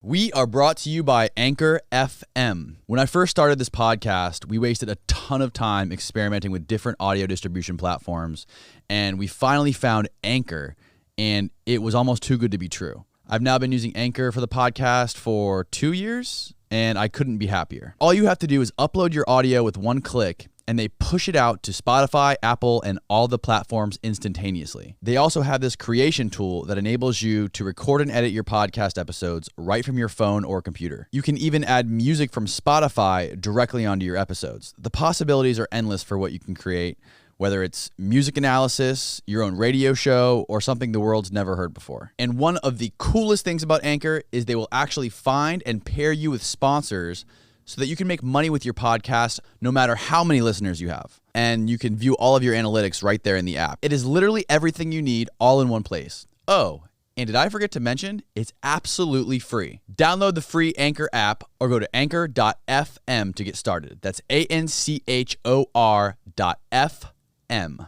We are brought to you by Anchor FM. When I first started this podcast, we wasted a ton of time experimenting with different audio distribution platforms, and we finally found Anchor, and it was almost too good to be true. I've now been using Anchor for the podcast for 2 years, and I couldn't be happier. All you have to do is upload your audio with one click, and they push it out to Spotify, Apple, and all the platforms instantaneously. They also have this creation tool that enables you to record and edit your podcast episodes right from your phone or computer. You can even add music from Spotify directly onto your episodes. The possibilities are endless for what you can create, whether it's music analysis, your own radio show, or something the world's never heard before. And one of the coolest things about Anchor is they will actually find and pair you with sponsors so that you can make money with your podcast no matter how many listeners you have. And you can view all of your analytics right there in the app. It is literally everything you need all in one place. Oh, and did I forget to mention, it's absolutely free. Download the free Anchor app or go to anchor.fm to get started. That's ANCHOR.FM.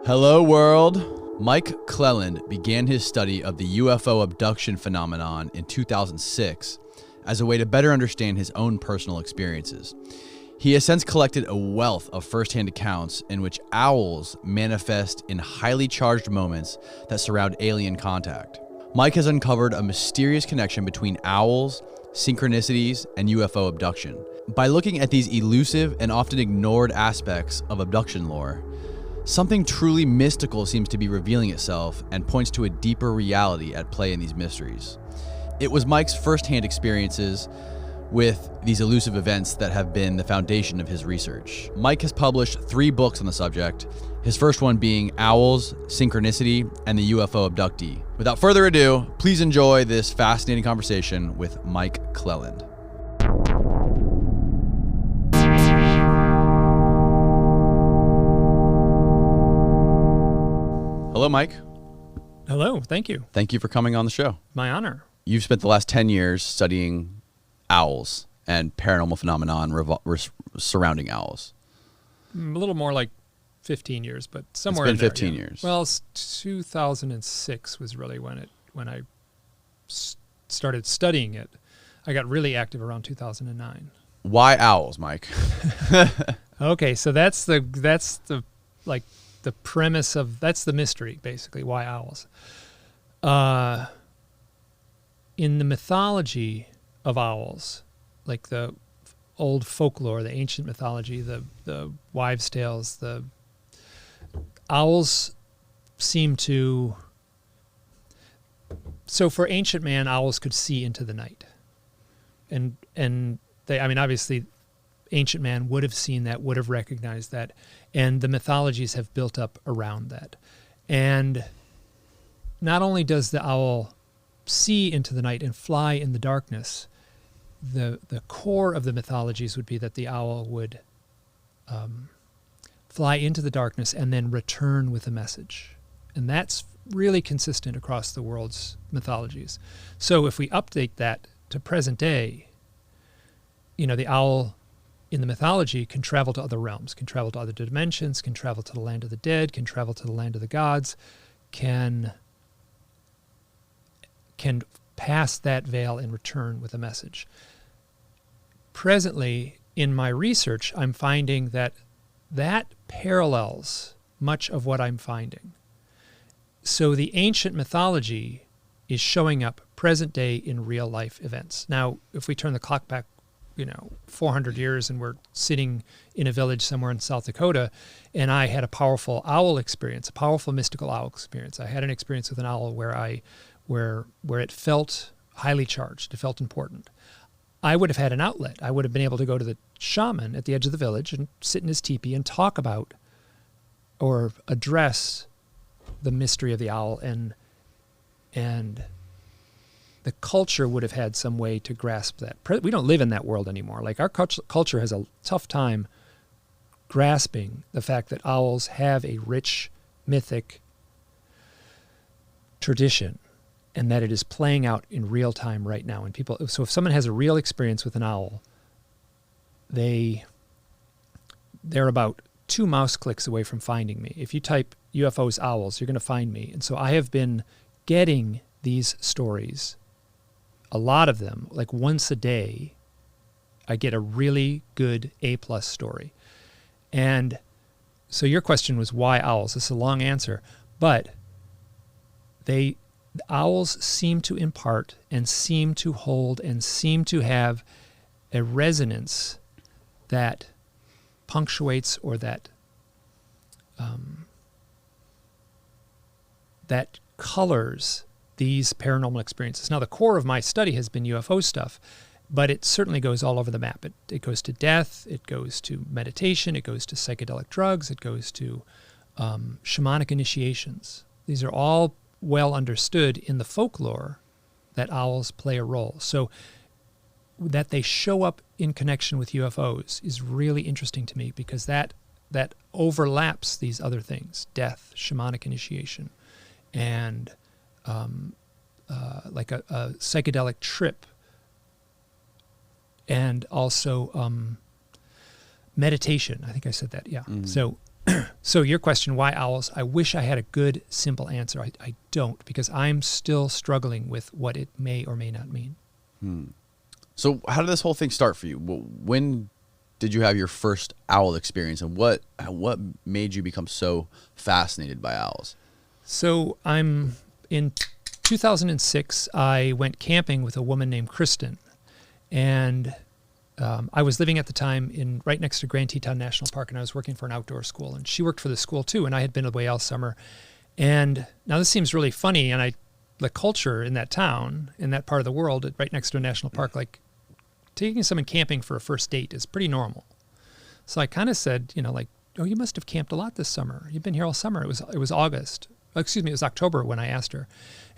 Hello, world. Mike Cleland began his study of the UFO abduction phenomenon in 2006 as a way to better understand his own personal experiences. He has since collected a wealth of firsthand accounts in which owls manifest in highly charged moments that surround alien contact. Mike has uncovered a mysterious connection between owls, synchronicities, and UFO abduction. By looking at these elusive and often ignored aspects of abduction lore, something truly mystical seems to be revealing itself and points to a deeper reality at play in these mysteries. It was Mike's firsthand experiences with these elusive events that have been the foundation of his research. Mike has published 3 books on the subject, his first one being Owls, Synchronicity, and the UFO Abductee. Without further ado, please enjoy this fascinating conversation with Mike Cleland. Hello, Mike. Hello, thank you. Thank you for coming on the show. My honor. You've spent the last 10 years studying owls and paranormal phenomenon surrounding owls. A little more like 15 years, but somewhere in there. It's been 15 years. Well, 2006 was really when I started studying it. I got really active around 2009. Why owls, Mike? Okay, so that's the premise of, that's the mystery, basically. Why owls? In the mythology of owls, like the old folklore, the ancient mythology, the wives' tales, the owls seem to... So for ancient man, owls could see into the night. And they, I mean, obviously, ancient man would have seen that, would have recognized that, and the mythologies have built up around that. And not only does the owl see into the night and fly in the darkness, the core of the mythologies would be that the owl would fly into the darkness and then return with a message. And that's really consistent across the world's mythologies. So if we update that to present day, the owl in the mythology can travel to other realms, can travel to other dimensions, can travel to the land of the dead, can travel to the land of the gods, can pass that veil and return with a message. Presently, in my research, I'm finding that parallels much of what I'm finding. So the ancient mythology is showing up present day in real life events. Now, if we turn the clock back 400 years and we're sitting in a village somewhere in South Dakota, and I had a powerful owl experience, a powerful mystical owl experience. I had an experience with an owl where it felt highly charged, it felt important. I would have had an outlet. I would have been able to go to the shaman at the edge of the village and sit in his teepee and talk about or address the mystery of the owl, and the culture would have had some way to grasp that. We don't live in that world anymore. Like, our culture has a tough time grasping the fact that owls have a rich, mythic tradition, and that it is playing out in real time right now. And so if someone has a real experience with an owl, they're about 2 mouse clicks away from finding me. If you type UFOs owls, you're going to find me. And so I have been getting these stories, a lot of them, like once a day, I get a really good A+ story. And so your question was why owls? It's a long answer, but the owls seem to impart and seem to hold and seem to have a resonance that punctuates or that that colors these paranormal experiences. Now, the core of my study has been UFO stuff, but it certainly goes all over the map. It goes to death, it goes to meditation, it goes to psychedelic drugs, it goes to shamanic initiations. These are all well understood in the folklore that owls play a role. So that they show up in connection with UFOs is really interesting to me because that overlaps these other things: death, shamanic initiation, and like a psychedelic trip, and also meditation. I think I said that, yeah. Mm-hmm. So your question, why owls? I wish I had a good, simple answer. I don't, because I'm still struggling with what it may or may not mean. So how did this whole thing start for you? When did you have your first owl experience, and what made you become so fascinated by owls? So in 2006, I went camping with a woman named Kristen, and I was living at the time right next to Grand Teton National Park, and I was working for an outdoor school, and she worked for the school too, and I had been away all summer. And now this seems really funny, and the culture in that town, in that part of the world, right next to a national park, like taking someone camping for a first date is pretty normal. So I kind of said, oh, you must have camped a lot this summer. You've been here all summer. It was August. Excuse me, it was October when I asked her.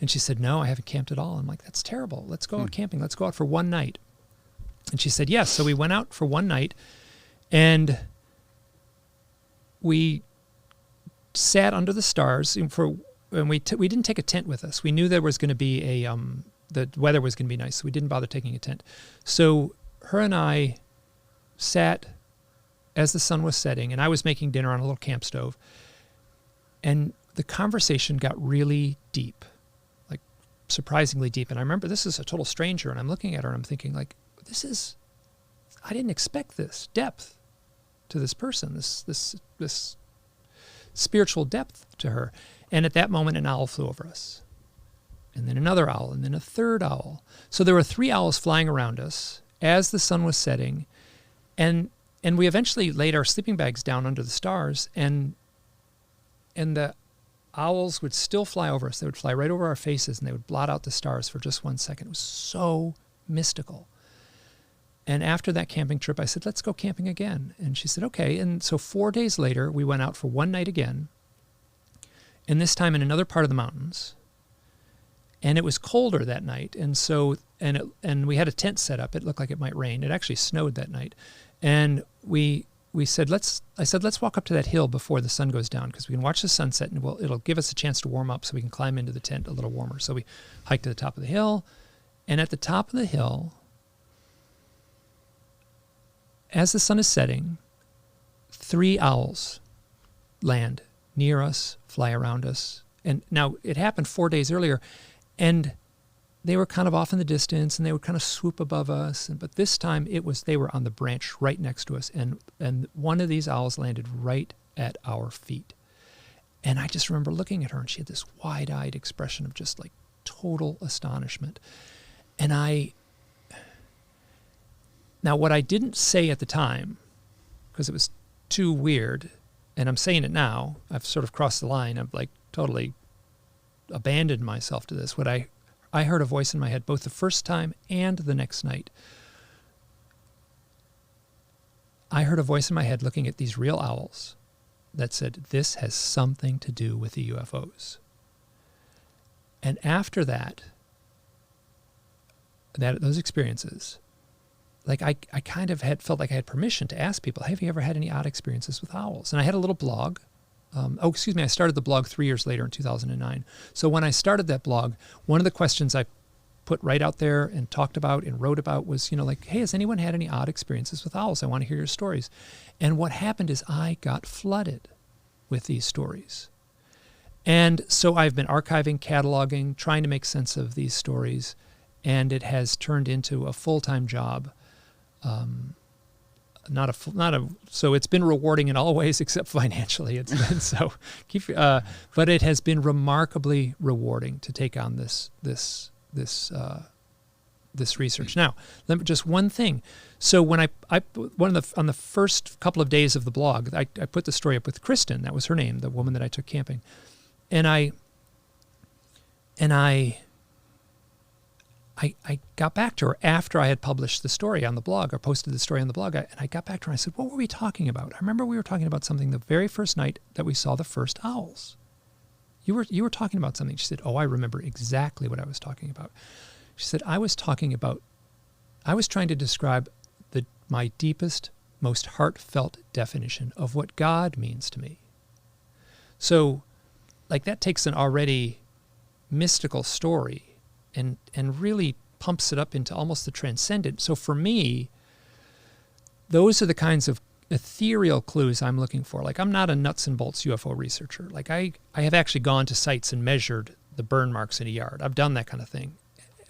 And she said, no, I haven't camped at all. I'm like, that's terrible. Let's go out camping. Let's go out for one night. And she said, yes. So we went out for one night, and we sat under the stars. And we didn't take a tent with us. We knew there was going to be the weather was going to be nice, so we didn't bother taking a tent. So her and I sat as the sun was setting, and I was making dinner on a little camp stove. And the conversation got really deep, like surprisingly deep. And I remember this is a total stranger, and I'm looking at her and I'm thinking, like, I didn't expect this depth to this person, this spiritual depth to her. And at that moment, an owl flew over us, and then another owl, and then a third owl. So there were 3 owls flying around us as the sun was setting, and we eventually laid our sleeping bags down under the stars, and the owls would still fly over us. They would fly right over our faces, and they would blot out the stars for just 1 second. It was so mystical. And after that camping trip, I said, let's go camping again. And she said, okay. And so 4 days later, we went out for one night again, and this time in another part of the mountains. And it was colder that night, and so and we had a tent set up. It looked like it might rain. It actually snowed that night, and we said let's walk up to that hill before the sun goes down, because we can watch the sunset, and it'll give us a chance to warm up, so we can climb into the tent a little warmer. So we hiked to the top of the hill, and at the top of the hill, as the sun is setting, 3 owls land near us, fly around us. And now it happened 4 days earlier, and they were kind of off in the distance, and they would kind of swoop above us. But this time they were on the branch right next to us, and one of these owls landed right at our feet. And I just remember looking at her, and she had this wide-eyed expression of just like total astonishment. And now what I didn't say at the time, because it was too weird, and I'm saying it now, I've sort of crossed the line. I've like totally abandoned myself to this. What I heard a voice in my head both the first time and the next night. I heard a voice in my head looking at these real owls that said, this has something to do with the UFOs. And after those experiences, like I kind of felt like I had permission to ask people, have you ever had any odd experiences with owls? And I had a little blog. I started the blog 3 years later in 2009. So when I started that blog, one of the questions I put right out there and talked about and wrote about was, hey, has anyone had any odd experiences with owls? I want to hear your stories. And what happened is I got flooded with these stories. And so I've been archiving, cataloging, trying to make sense of these stories, and it has turned into a full-time job. So it's been rewarding in all ways except financially. It's been but it has been remarkably rewarding to take on this research. Now, just one thing. So when on the first couple of days of the blog, I put the story up with Kristen. That was her name, the woman that I took camping, and I got back to her after I had published the story on the blog or posted the story on the blog. And I got back to her and I said, what were we talking about? I remember we were talking about something the very first night that we saw the first owls. You were talking about something. She said, oh, I remember exactly what I was talking about. She said, I was trying to describe my deepest, most heartfelt definition of what God means to me. So, like, that takes an already mystical story and really pumps it up into almost the transcendent. So for me, those are the kinds of ethereal clues I'm looking for. Like, I'm not a nuts and bolts UFO researcher. Like, I have actually gone to sites and measured the burn marks in a yard. I've done that kind of thing.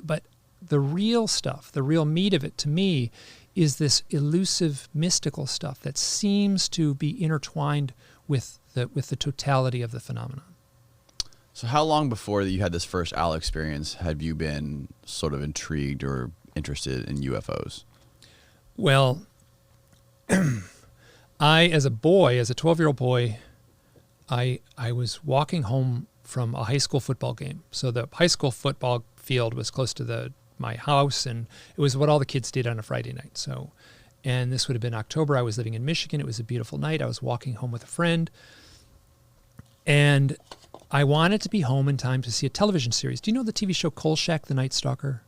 But the real stuff, the real meat of it to me is this elusive, mystical stuff that seems to be intertwined with the totality of the phenomenon. So how long before that you had this first owl experience have you been sort of intrigued or interested in UFOs? Well, as a 12-year-old boy, I was walking home from a high school football game. So the high school football field was close to my house, and it was what all the kids did on a Friday night. So, and this would have been October. I was living in Michigan. It was a beautiful night. I was walking home with a friend, and I wanted to be home in time to see a television series. Do you know the TV show Kolchak, the Night Stalker?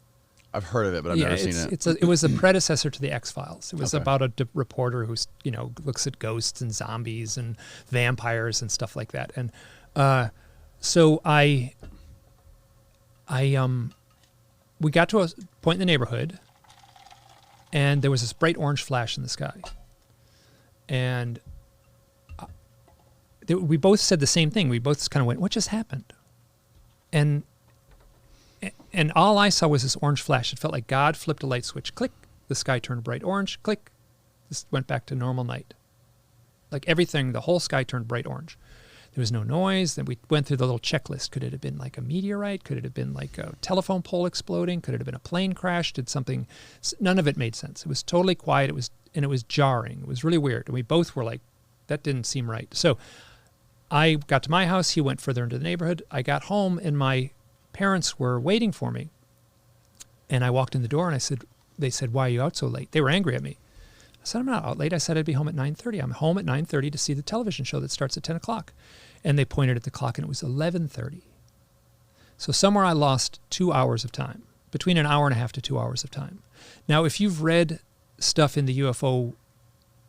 I've heard of it, but I've never seen it. It was a predecessor to the X-Files. It was about a reporter who looks at ghosts and zombies and vampires and stuff like that. And so we got to a point in the neighborhood, and there was this bright orange flash in the sky. And we both said the same thing. We both kind of went, what just happened? And all I saw was this orange flash. It felt like God flipped a light switch. Click. The sky turned bright orange. Click. This went back to normal night. Like everything, the whole sky turned bright orange. There was no noise. Then we went through the little checklist. Could it have been like a meteorite? Could it have been like a telephone pole exploding? Could it have been a plane crash? Did something? None of it made sense. It was totally quiet. It was jarring. It was really weird. And we both were like, that didn't seem right. So I got to my house. He went further into the neighborhood. I got home, and my parents were waiting for me. And I walked in the door, and they said, why are you out so late? They were angry at me. I said, I'm not out late. I said I'd be home at 9:30. I'm home at 9:30 to see the television show that starts at 10 o'clock. And they pointed at the clock, and it was 11:30. So somewhere I lost 2 hours of time, between an hour and a half to 2 hours of time. Now, if you've read stuff in the UFO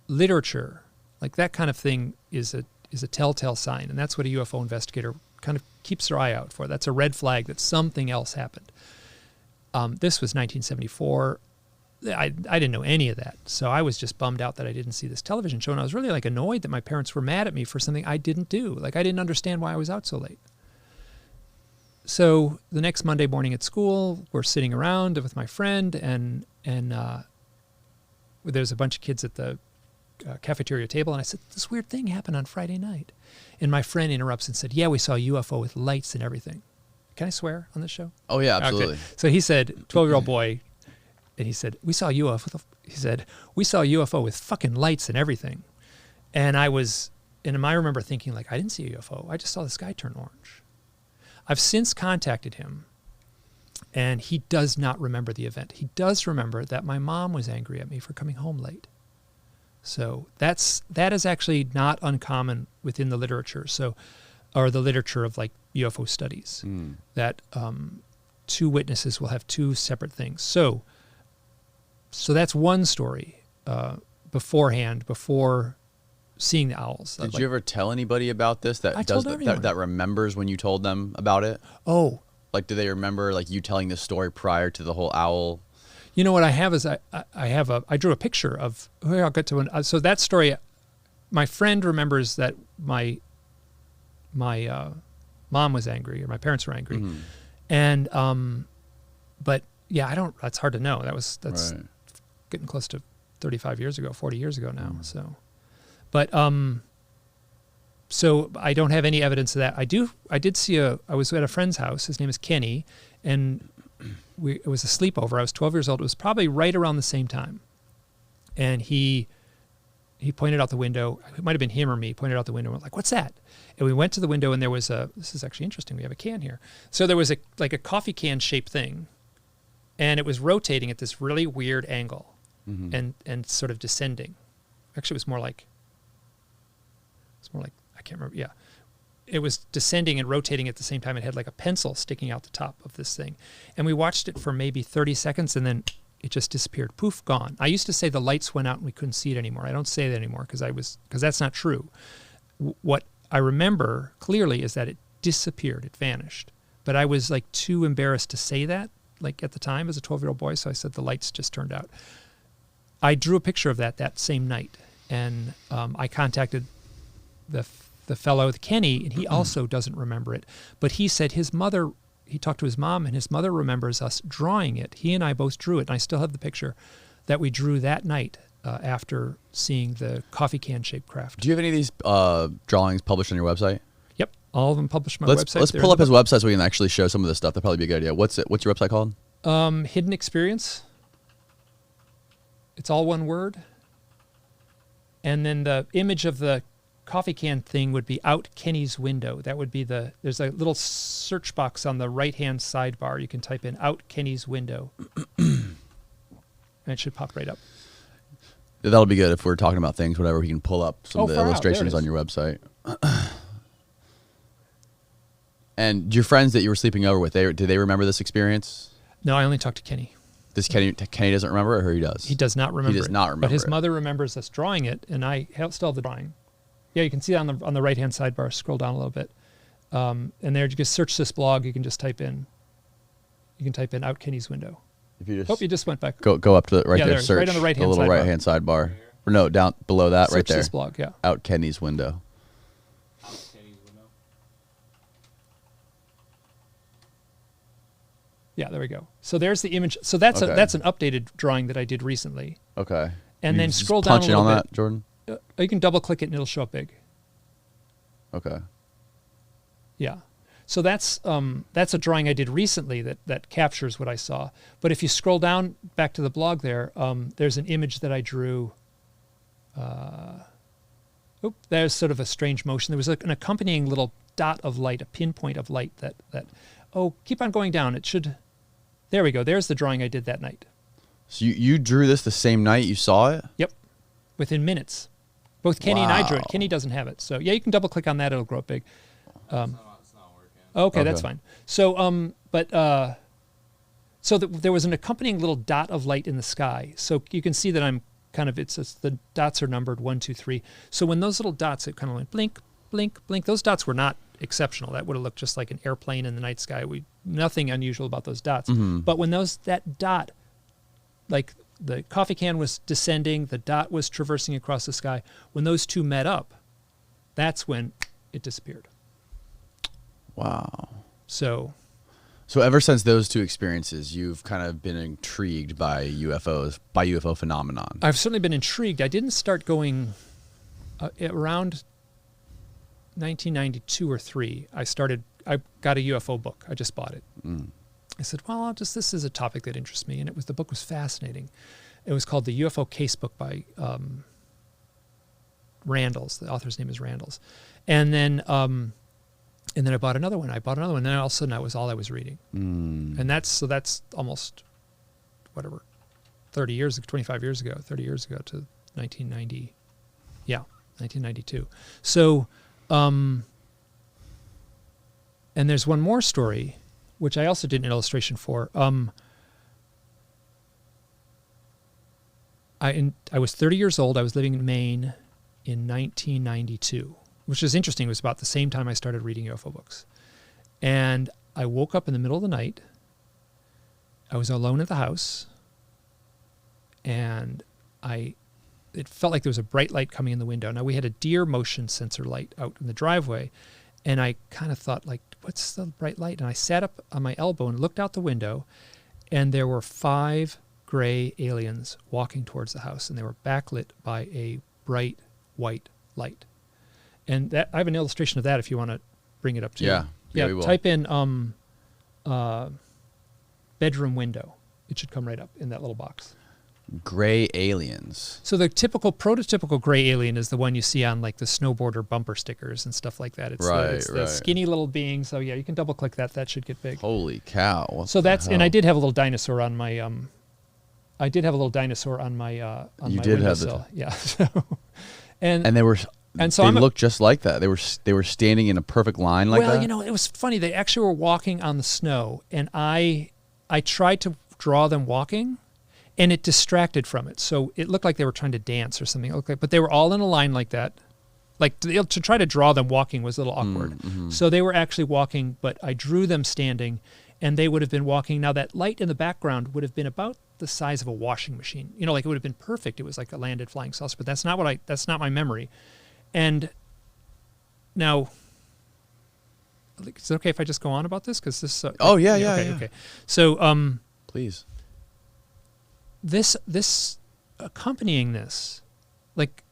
literature, like that kind of thing is a telltale sign, and that's what a UFO investigator kind of keeps their eye out for. That's a red flag that something else happened. This was 1974. I didn't know any of that, so I was just bummed out that I didn't see this television show, and I was really like annoyed that my parents were mad at me for something I didn't do. Like, I didn't understand why I was out so late. So the next Monday morning at school, we're sitting around with my friend, and there's a bunch of kids at the cafeteria table, and I said, this weird thing happened on Friday night. And my friend interrupts and said, yeah, we saw a UFO with lights and everything. Can I swear on this show? Oh, yeah, absolutely. Okay. So he said, 12-year-old boy, and he said, we saw a UFO with fucking lights and everything. And I remember thinking, like, I didn't see a UFO. I just saw the sky turn orange. I've since contacted him, and he does not remember the event. He does remember that my mom was angry at me for coming home late. So that is actually not uncommon within the literature. Or the literature of like UFO studies, that two witnesses will have two separate things. So that's one story beforehand, before seeing the owls. Did you ever tell anybody about this that remembers when you told them about it? Oh, like, do they remember like you telling this story prior to the whole owl? You know what I have is I drew a picture of. I'll get to one. So that story, my friend remembers that my mom was angry or my parents were angry. Mhm. And, but yeah, that's hard to know. That's Right. getting close to 35 years ago, 40 years ago now. Mm. So, but, so I don't have any evidence of that. I did see I was at a friend's house. His name is Kenny, and it was a sleepover. I was 12 years old. It was probably right around the same time. And he pointed out the window. It might have been him or me, pointed out the window and went like, "What's that?" And we went to the window, and there was this is actually interesting. We have a can here. So there was a coffee can shaped thing, and it was rotating at this really weird angle, Mhm. and sort of descending. Actually, it was more like I can't remember. Yeah. It was descending and rotating at the same time. It had like a pencil sticking out the top of this thing. And we watched it for maybe 30 seconds, and then it just disappeared. Poof, gone. I used to say the lights went out and we couldn't see it anymore. I don't say that anymore because that's not true. What I remember clearly is that it disappeared. It vanished. But I was like too embarrassed to say that, like at the time as a 12-year-old boy. So I said the lights just turned out. I drew a picture of that same night, and I contacted the fellow, Kenny, and he also doesn't remember it. But he said he talked to his mom, and his mother remembers us drawing it. He and I both drew it, and I still have the picture that we drew that night after seeing the coffee can shaped craft. Do you have any of these drawings published on your website? Yep, all of them published on my website. Let's pull up his website so we can actually show some of this stuff. That'd probably be a good idea. What's your website called? Hidden Experience. It's all one word. And then the image of the coffee can thing would be out Kenny's window. That would be there's a little search box on the right-hand sidebar. You can type in out Kenny's window. And it should pop right up. That'll be good if we're talking about things, whatever. We can pull up some of the far out. illustrations There it on your website. And your friends that you were sleeping over with, do they remember this experience? No, I only talked to Kenny. Does Kenny doesn't remember it, or he does? He does not remember it. He does not remember But his it. mother remembers us drawing it, and I still have the drawing. Yeah, you can see it on the right-hand sidebar. Scroll down a little bit. And there, you just search this blog. You can just type in out Kenny's window. If you just You just went back. go up to the right Yeah, there, there, search right on the right-hand little sidebar. right-hand sidebar. Or no, down below that, right Search there. this blog, yeah. Out Kenny's window. Yeah, there we go. So there's the image. So that's Okay. that's an updated drawing that I did recently. Okay. And You then just scroll down a punch little in on bit. that, Jordan. You can double-click it, and it'll show up big. Okay. Yeah. So that's a drawing I did recently that captures what I saw. But if you scroll down back to the blog there, there's an image that I drew. There's sort of a strange motion. There was an accompanying little dot of light, a pinpoint of light that keep on going down. It should. There we go. There's the drawing I did that night. So you drew this the same night you saw it? Yep. Within minutes. Both Kenny and I drew it. Wow. Kenny doesn't have it. So yeah, you can double click on that. It'll grow up big. It's not working. Okay, that's Okay. fine. So, there was an accompanying little dot of light in the sky. So you can see that I'm kind of, the dots are numbered 1, 2, 3. So when those little dots, it kind of went blink, blink, blink. Those dots were not exceptional. That would have looked just like an airplane in the night sky. Nothing unusual about those dots. Mm-hmm. But when that dot, like the coffee can was descending, the dot was traversing across the sky. When those two met up, that's when it disappeared. Wow. So ever since those two experiences, you've kind of been intrigued by UFOs, by UFO phenomenon. I've certainly been intrigued. I didn't start going around 1992 or 3. I got a UFO book. I just bought it. Mm. I said, well, this is a topic that interests me. And the book was fascinating. It was called The UFO Casebook by Randalls. The author's name is Randalls. And then I bought another one. And then all of a sudden that was all I was reading. Mm. And that's almost, 25 years ago to 1990. Yeah, 1992. So, and there's one more story, which I also did an illustration for. I was 30 years old. I was living in Maine in 1992, which is interesting. It was about the same time I started reading UFO books. And I woke up in the middle of the night. I was alone at the house. And it felt like there was a bright light coming in the window. Now, we had a deer motion sensor light out in the driveway. And I kind of thought, like, what's the bright light? And I sat up on my elbow and looked out the window, and there were 5 gray aliens walking towards the house, and they were backlit by a bright white light. And that I have an illustration of that if you want to bring it up to Yeah, we will. Type in bedroom window. It should come right up in that little box. Gray aliens. So the prototypical gray alien is the one you see on like the snowboarder bumper stickers and stuff like that. It's the skinny little being. So yeah, you can double click that. That should get big. Holy cow! So that's and I did have a little dinosaur on my I did have a little dinosaur on my on you my did windowsill. have Yeah. So, and they were and so they looked just like that. They were standing in a perfect line like that. Well, you know, it was funny. They actually were walking on the snow, and I tried to draw them walking. And it distracted from it. So it looked like they were trying to dance or something. But they were all in a line like that. Like to try to draw them walking was a little awkward. Mm-hmm. So they were actually walking, but I drew them standing, and they would have been walking. Now that light in the background would have been about the size of a washing machine. You know, like it would have been perfect. It was like a landed flying saucer, but that's not my memory. And now, is it okay if I just go on about this? Because this. Okay. So, please. This accompanying this, like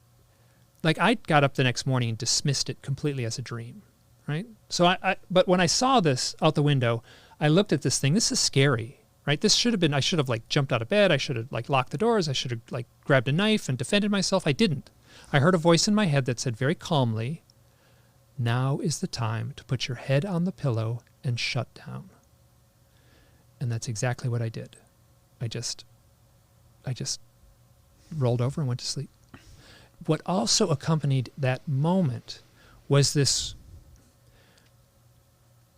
I got up the next morning and dismissed it completely as a dream, right? So but when I saw this out the window, I looked at this thing. This is scary, right? I should have like jumped out of bed. I should have like locked the doors. I should have like grabbed a knife and defended myself. I didn't. I heard a voice in my head that said very calmly, "Now is the time to put your head on the pillow and shut down." And that's exactly what I did. I just rolled over and went to sleep. What also accompanied that moment was this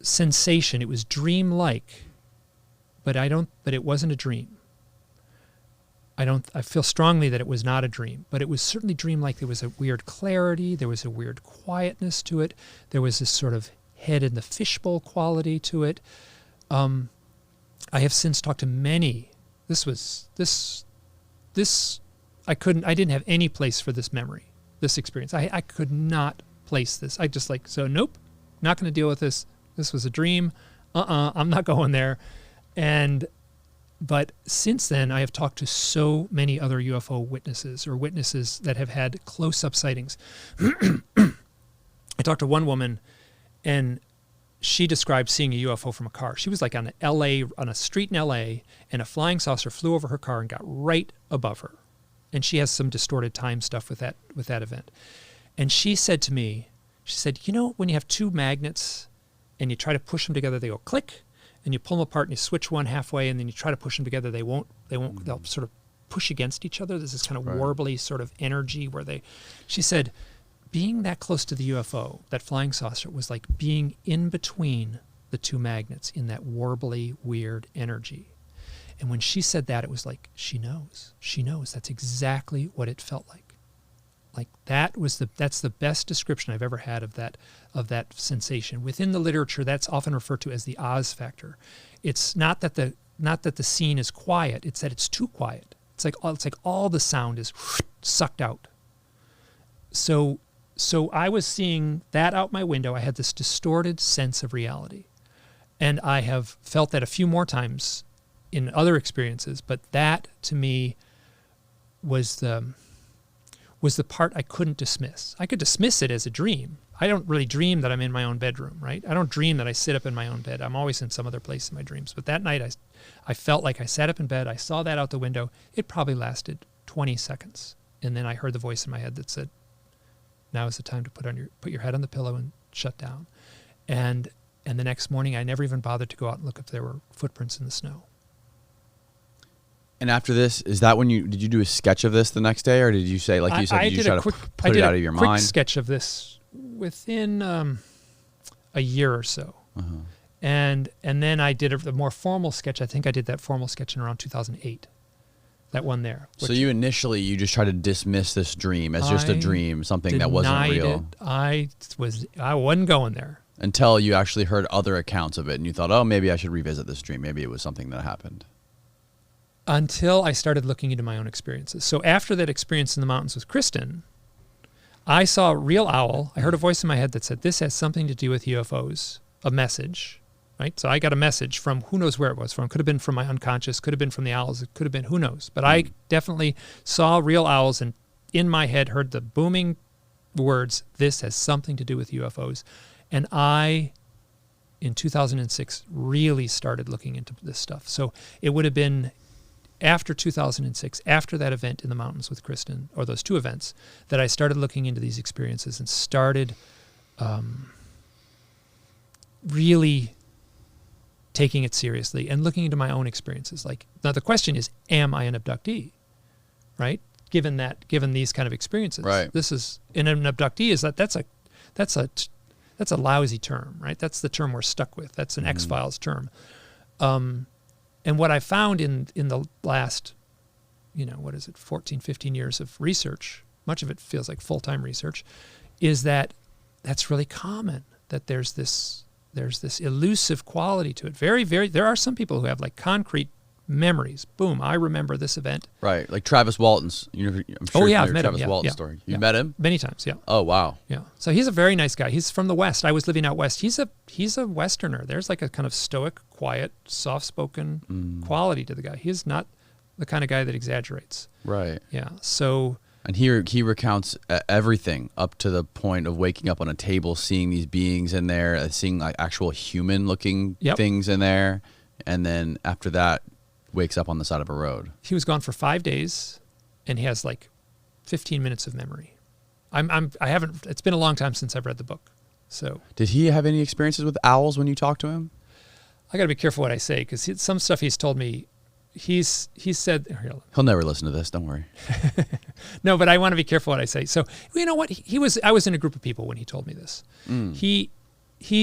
sensation. It was dream-like, but it wasn't a dream. I feel strongly that it was not a dream, but it was certainly dream-like. There was a weird clarity. There was a weird quietness to it. There was this sort of head in the fishbowl quality to it. I have since talked to many. I didn't have any place for this memory, this experience. I could not place this. Nope, not going to deal with this. This was a dream. I'm not going there. But since then, I have talked to so many other UFO witnesses or witnesses that have had close-up sightings. I talked to one woman, and she described seeing a UFO from a car. She was like on a street in LA, and a flying saucer flew over her car and got right above her. And she has some distorted time stuff with that event. And she said to me, you know, when you have 2 magnets and you try to push them together, they go click, and you pull them apart and you switch one halfway, and then you try to push them together, they'll sort of push against each other. There's this kind of warbly sort of energy she said, being that close to the UFO, that flying saucer, was like being in between the 2 magnets in that warbly, weird energy. And when she said that, it was like, she knows. That's exactly what it felt like. Like that's the best description I've ever had of that sensation. Within the literature, that's often referred to as the Oz factor. It's not that the scene is quiet, it's that it's too quiet. It's like all the sound is sucked out. So I was seeing that out my window. I had this distorted sense of reality. And I have felt that a few more times in other experiences, but that to me was the part I couldn't dismiss. I could dismiss it as a dream. I don't really dream that I'm in my own bedroom, right? I don't dream that I sit up in my own bed. I'm always in some other place in my dreams. But that night I felt like I sat up in bed. I saw that out the window. It probably lasted 20 seconds. And then I heard the voice in my head that said, now is the time to put your head on the pillow and shut down. And the next morning, I never even bothered to go out and look if there were footprints in the snow. And after this, is that when did you do a sketch of this the next day, or did you say, like you said, did you try to put it out of your mind? I did a quick sketch of this within a year or so. Uh-huh. And then I did a more formal sketch. I think I did that formal sketch in around 2008. That one there. So you just tried to dismiss this dream as just a dream, something that wasn't real. I wasn't going there. Until you actually heard other accounts of it and you thought, oh, maybe I should revisit this dream. Maybe it was something that happened. Until I started looking into my own experiences. So after that experience in the mountains with Kristen, I saw a real owl. I heard a voice in my head that said, this has something to do with UFOs, a message, right? So I got a message from who knows where it was from. Could have been from my unconscious, could have been from the owls, it could have been, who knows. But I definitely saw real owls and in my head heard the booming words, this has something to do with UFOs. And I, in 2006, really started looking into this stuff. So it would have been after 2006, after that event in the mountains with Kristen, or those two events, that I started looking into these experiences and started really taking it seriously and looking into my own experiences. Like, now the question is, am I an abductee? Right? Given these kind of experiences, right? This is, and an abductee is that's a lousy term, right? That's the term we're stuck with. That's an X-Files term. And what I found in the last, 14, 15 years of research, much of it feels like full-time research, is that that's really common, that there's this elusive quality to it. Very, very, there are some people who have like concrete memories. Boom, I remember this event. Right, like Travis Walton's. I'm sure I've met Travis him. Walton's story. You met him? Many times, yeah. Oh, wow. Yeah. So he's a very nice guy. He's from the West. I was living out West. He's a Westerner. There's like a kind of stoic, quiet, soft-spoken quality to the guy. He's not the kind of guy that exaggerates. Right. Yeah. So. And he recounts everything up to the point of waking up on a table, seeing these beings in there, seeing like actual human-looking things in there, and then after that, wakes up on the side of a road. He was gone for 5 days, and he has like 15 minutes of memory. It's been a long time since I've read the book. So did he have any experiences with owls when you talked to him? I got to be careful what I say, because some stuff he's told me, he said, he'll never listen to this, don't worry. No, but I want to be careful what I say. So you know what? I was in a group of people when he told me this. He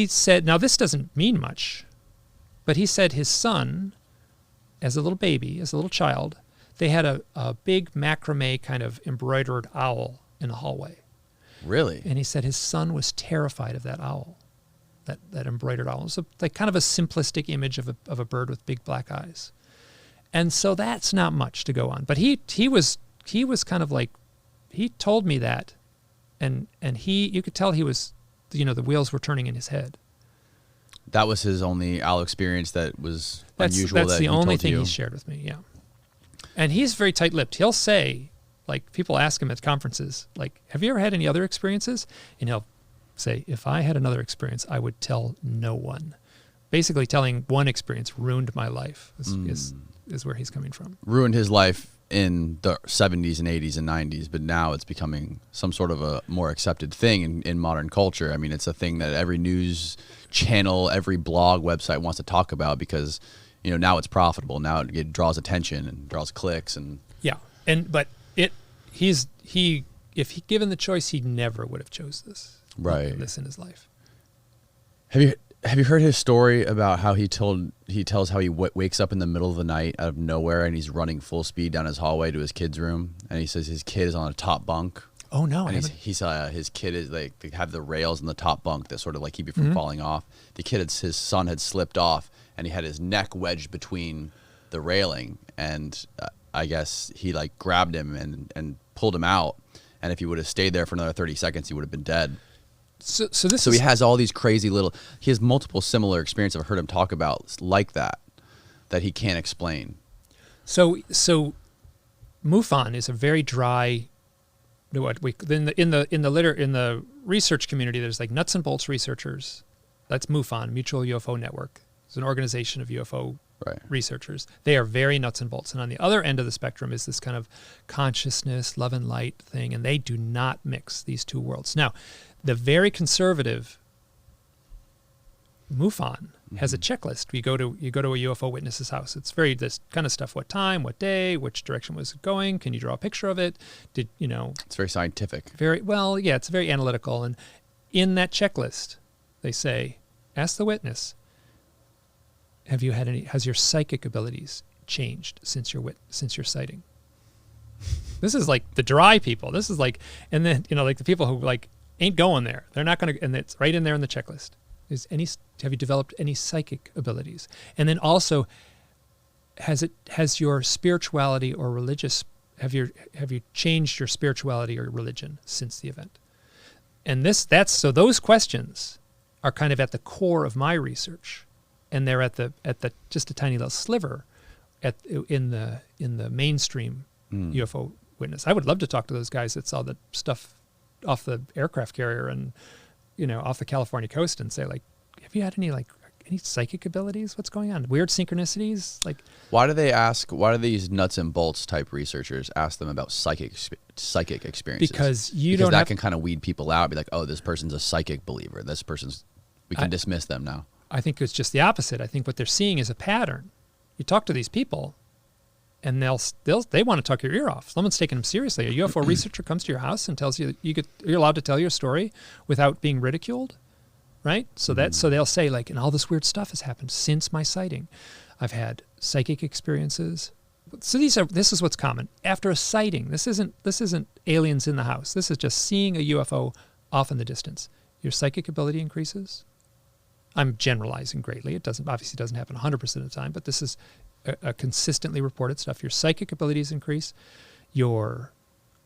said, now this doesn't mean much, but he said his son, as a little baby, as a little child, they had a big macrame kind of embroidered owl in the hallway. Really? And he said his son was terrified of that owl, that embroidered owl. It was like kind of a simplistic image of a bird with big black eyes. And so that's not much to go on. But he was kind of like, he told me that, and you could tell he was, the wheels were turning in his head. That was his only owl experience that was unusual. That's the only thing he's shared with me, yeah. And he's very tight-lipped. He'll say, like, people ask him at conferences, like, have you ever had any other experiences? And he'll say, if I had another experience, I would tell no one. Basically telling one experience ruined my life is where he's coming from. Ruined his life in the 70s and 80s and 90s, but now it's becoming some sort of a more accepted thing in modern culture. I mean, it's a thing that every news channel, every blog website wants to talk about because, now it's profitable. Now it draws attention and draws clicks and if he given the choice, he never would have chose this. Right. This in his life. Have you heard his story about how he tells how he wakes up in the middle of the night out of nowhere and he's running full speed down his hallway to his kid's room, and he says his kid is on a top bunk. Oh no! And his kid is like, they have the rails in the top bunk that sort of like keep you from falling off. His son had slipped off and he had his neck wedged between the railing, and I guess he like grabbed him and pulled him out, and if he would have stayed there for another 30 seconds, he would have been dead. So he has all these crazy he has multiple similar experiences I've heard him talk about like that he can't explain. So MUFON is a very dry, in the research community, there's like nuts and bolts researchers. That's MUFON, Mutual UFO Network. It's an organization of UFO researchers. They are very nuts and bolts. And on the other end of the spectrum is this kind of consciousness, love and light thing, and they do not mix these two worlds. Now, the very conservative MUFON has a checklist. You go to a UFO witness's house. It's very this kind of stuff. What time? What day? Which direction was it going? Can you draw a picture of it? It's very scientific. Very well. Yeah, it's very analytical. And in that checklist, they say, ask the witness, has your psychic abilities changed since your sighting? This is like the dry people. This is like, and then like the people who like ain't going there. They're not going to, and it's right in there in the checklist. Have you developed any psychic abilities? And then also, has your spirituality or have you changed your spirituality or religion since the event? And so those questions are kind of at the core of my research, and they're at the just a tiny little sliver in the mainstream UFO witness. I would love to talk to those guys that saw the stuff off the aircraft carrier and off the California coast and say, like, have you had any psychic abilities? What's going on? Weird synchronicities? Like, why do these nuts and bolts type researchers ask them about psychic experiences? Because that can kind of weed people out. Be like, oh, this person's a psychic believer. We can dismiss them now. I think it's just the opposite. I think what they're seeing is a pattern. You talk to these people, and they want to talk your ear off. Someone's taking them seriously. A UFO researcher comes to your house and tells you you're allowed to tell your story without being ridiculed. Right? So they'll say, like, and all this weird stuff has happened since my sighting. I've had psychic experiences. So this is what's common. After a sighting, this isn't aliens in the house. This is just seeing a UFO off in the distance. Your psychic ability increases. I'm generalizing greatly. It obviously doesn't happen 100% of the time, but this is a consistently reported stuff. Your psychic abilities increase, your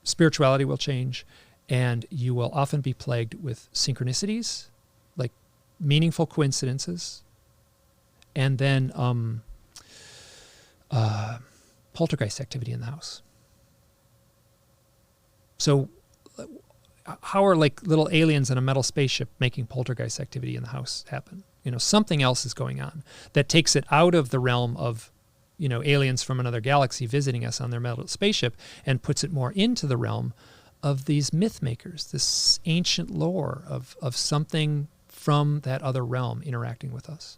spirituality will change, and you will often be plagued with synchronicities, like meaningful coincidences, and then poltergeist activity in the house. So how are, like, little aliens in a metal spaceship making poltergeist activity in the house happen? Something else is going on that takes it out of the realm of, aliens from another galaxy visiting us on their metal spaceship and puts it more into the realm of these myth makers, this ancient lore of something from that other realm interacting with us.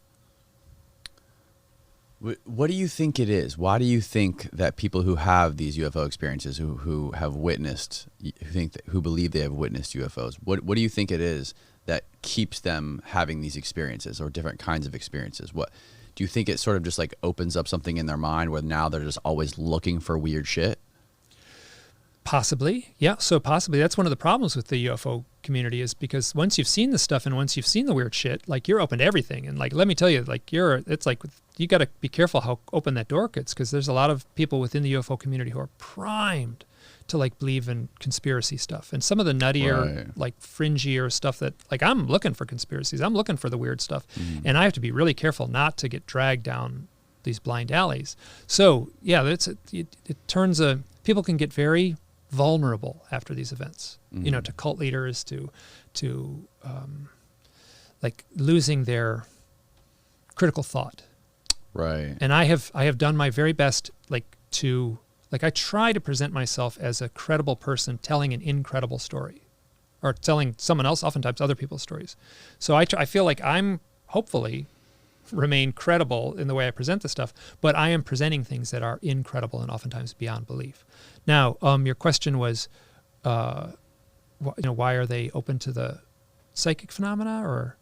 What do you think it is? Why do you think that people who have these UFO experiences, who have witnessed, who believe they have witnessed UFOs, what do you think it is that keeps them having these experiences or different kinds of experiences? What do you think it sort of just like opens up something in their mind where now they're just always looking for weird shit? Possibly. Yeah. So possibly that's one of the problems with the UFO community, is because once you've seen this stuff and once you've seen the weird shit, like, you're open to everything. And, like, let me tell you, like, it's like, you got to be careful how open that door gets, because there's a lot of people within the UFO community who are primed to, like, believe in conspiracy stuff. And some of the nuttier, right, like, fringier stuff that, like, I'm looking for conspiracies. I'm looking for the weird stuff. And I have to be really careful not to get dragged down these blind alleys. So, yeah, it turns people can get very vulnerable after these events, to cult leaders, to like losing their critical thought. Right. And I have done my very best, I try to present myself as a credible person telling an incredible story, or telling someone else, oftentimes other people's stories. So I feel like I'm hopefully remain credible in the way I present the stuff, but I am presenting things that are incredible and oftentimes beyond belief. Now, your question was, why are they open to the psychic phenomena, or?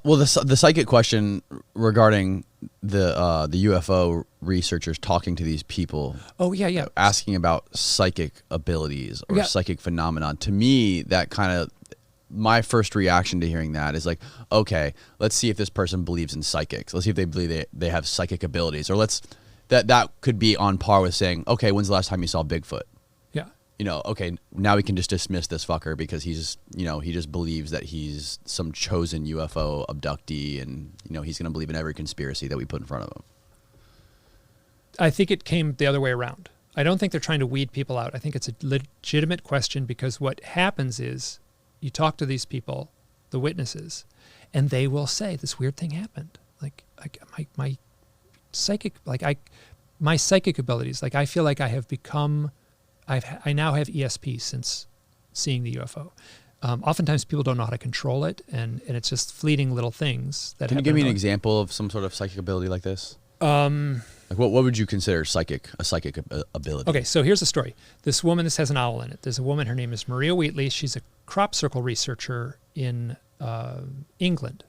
Well, the psychic question regarding the UFO researchers talking to these people. Oh, yeah. Asking about psychic abilities or psychic phenomenon. To me, that kind of, my first reaction to hearing that is like, okay, let's see if this person believes in psychics. Let's see if they believe they have psychic abilities, or that could be on par with saying, okay, when's the last time you saw Bigfoot? Yeah. Okay, now we can just dismiss this fucker because he's, he just believes that he's some chosen UFO abductee, and, he's going to believe in every conspiracy that we put in front of him. I think it came the other way around. I don't think they're trying to weed people out. I think it's a legitimate question, because what happens is you talk to these people, the witnesses, and they will say this weird thing happened. Like my psychic, my psychic abilities, I feel like I have become, I now have ESP since seeing the UFO. Oftentimes people don't know how to control it, and it's just fleeting little things that happen. Can you give me an example of some sort of psychic ability like this? What would you consider a psychic ability? Okay, so here's the story. This woman, this has an owl in it. There's a woman, her name is Maria Wheatley. She's a crop circle researcher in England.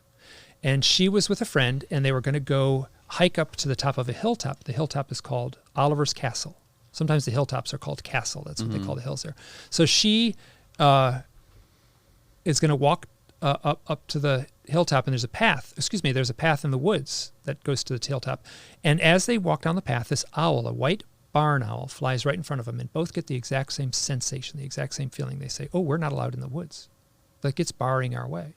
And she was with a friend, and they were going to go hike up to the top of a hilltop. The hilltop is called Oliver's Castle. Sometimes the hilltops are called Castle. That's what they call the hills there. So she is going to walk up to the hilltop, and there's a path. There's a path in the woods that goes to the hilltop. And as they walk down the path, this owl, a white barn owl flies right in front of them, and both get the exact same sensation, the exact same feeling. They say, oh, we're not allowed in the woods. Like it's barring our way.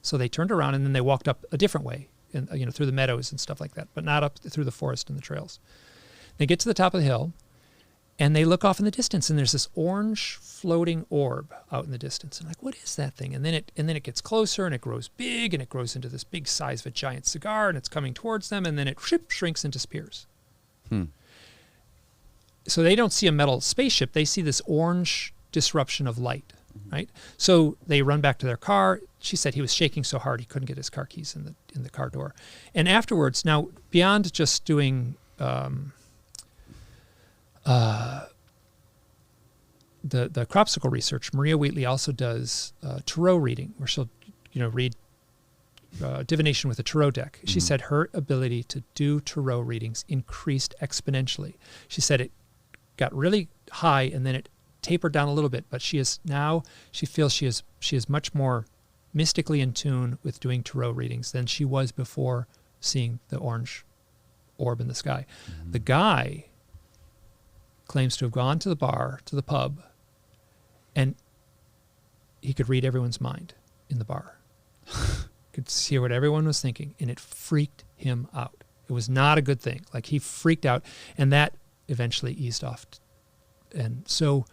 So they turned around, and then they walked up a different way, and through the meadows and stuff like that, but not up through the forest and the trails. They get to the top of the hill, and they look off in the distance, and there's this orange floating orb out in the distance. And like, what is that thing? And then it gets closer, and it grows big, and it grows into this big size of a giant cigar, and it's coming towards them, and then it shrinks and disappears. So they don't see a metal spaceship. They see this orange disruption of light, right? So they run back to their car. She said he was shaking so hard he couldn't get his car keys in the car door. And afterwards, now beyond just doing the cropsicle research, Maria Wheatley also does tarot reading, where she'll read divination with a tarot deck. She said her ability to do tarot readings increased exponentially. She said it got really high and then it tapered down a little bit, but she feels she is much more mystically in tune with doing tarot readings than she was before seeing the orange orb in the sky. The guy claims to have gone to the pub, and he could read everyone's mind in the bar. Could see what everyone was thinking, and it freaked him out. It was not a good thing. Like, he freaked out, and that eventually eased off. And so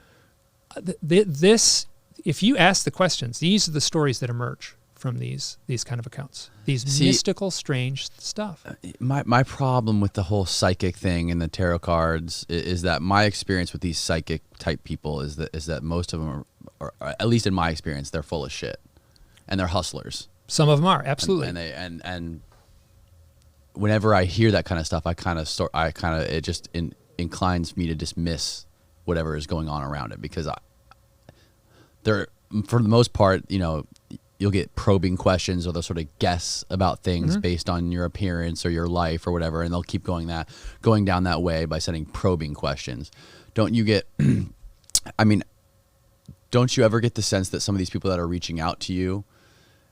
this, if you ask the questions, these are the stories that emerge from these kind of accounts. These mystical, strange stuff. My problem with the whole psychic thing and the tarot cards is that my experience with these psychic type people is that most of them are, at least in my experience, they're full of shit, and they're hustlers. Some of them are, absolutely. And whenever I hear that kind of stuff, it just inclines me to dismiss whatever is going on around it, because they're, for the most part, you'll get probing questions, or they'll sort of guess about things based on your appearance or your life or whatever, and they'll keep going down that way by sending probing questions. Don't you get don't you ever get the sense that some of these people that are reaching out to you,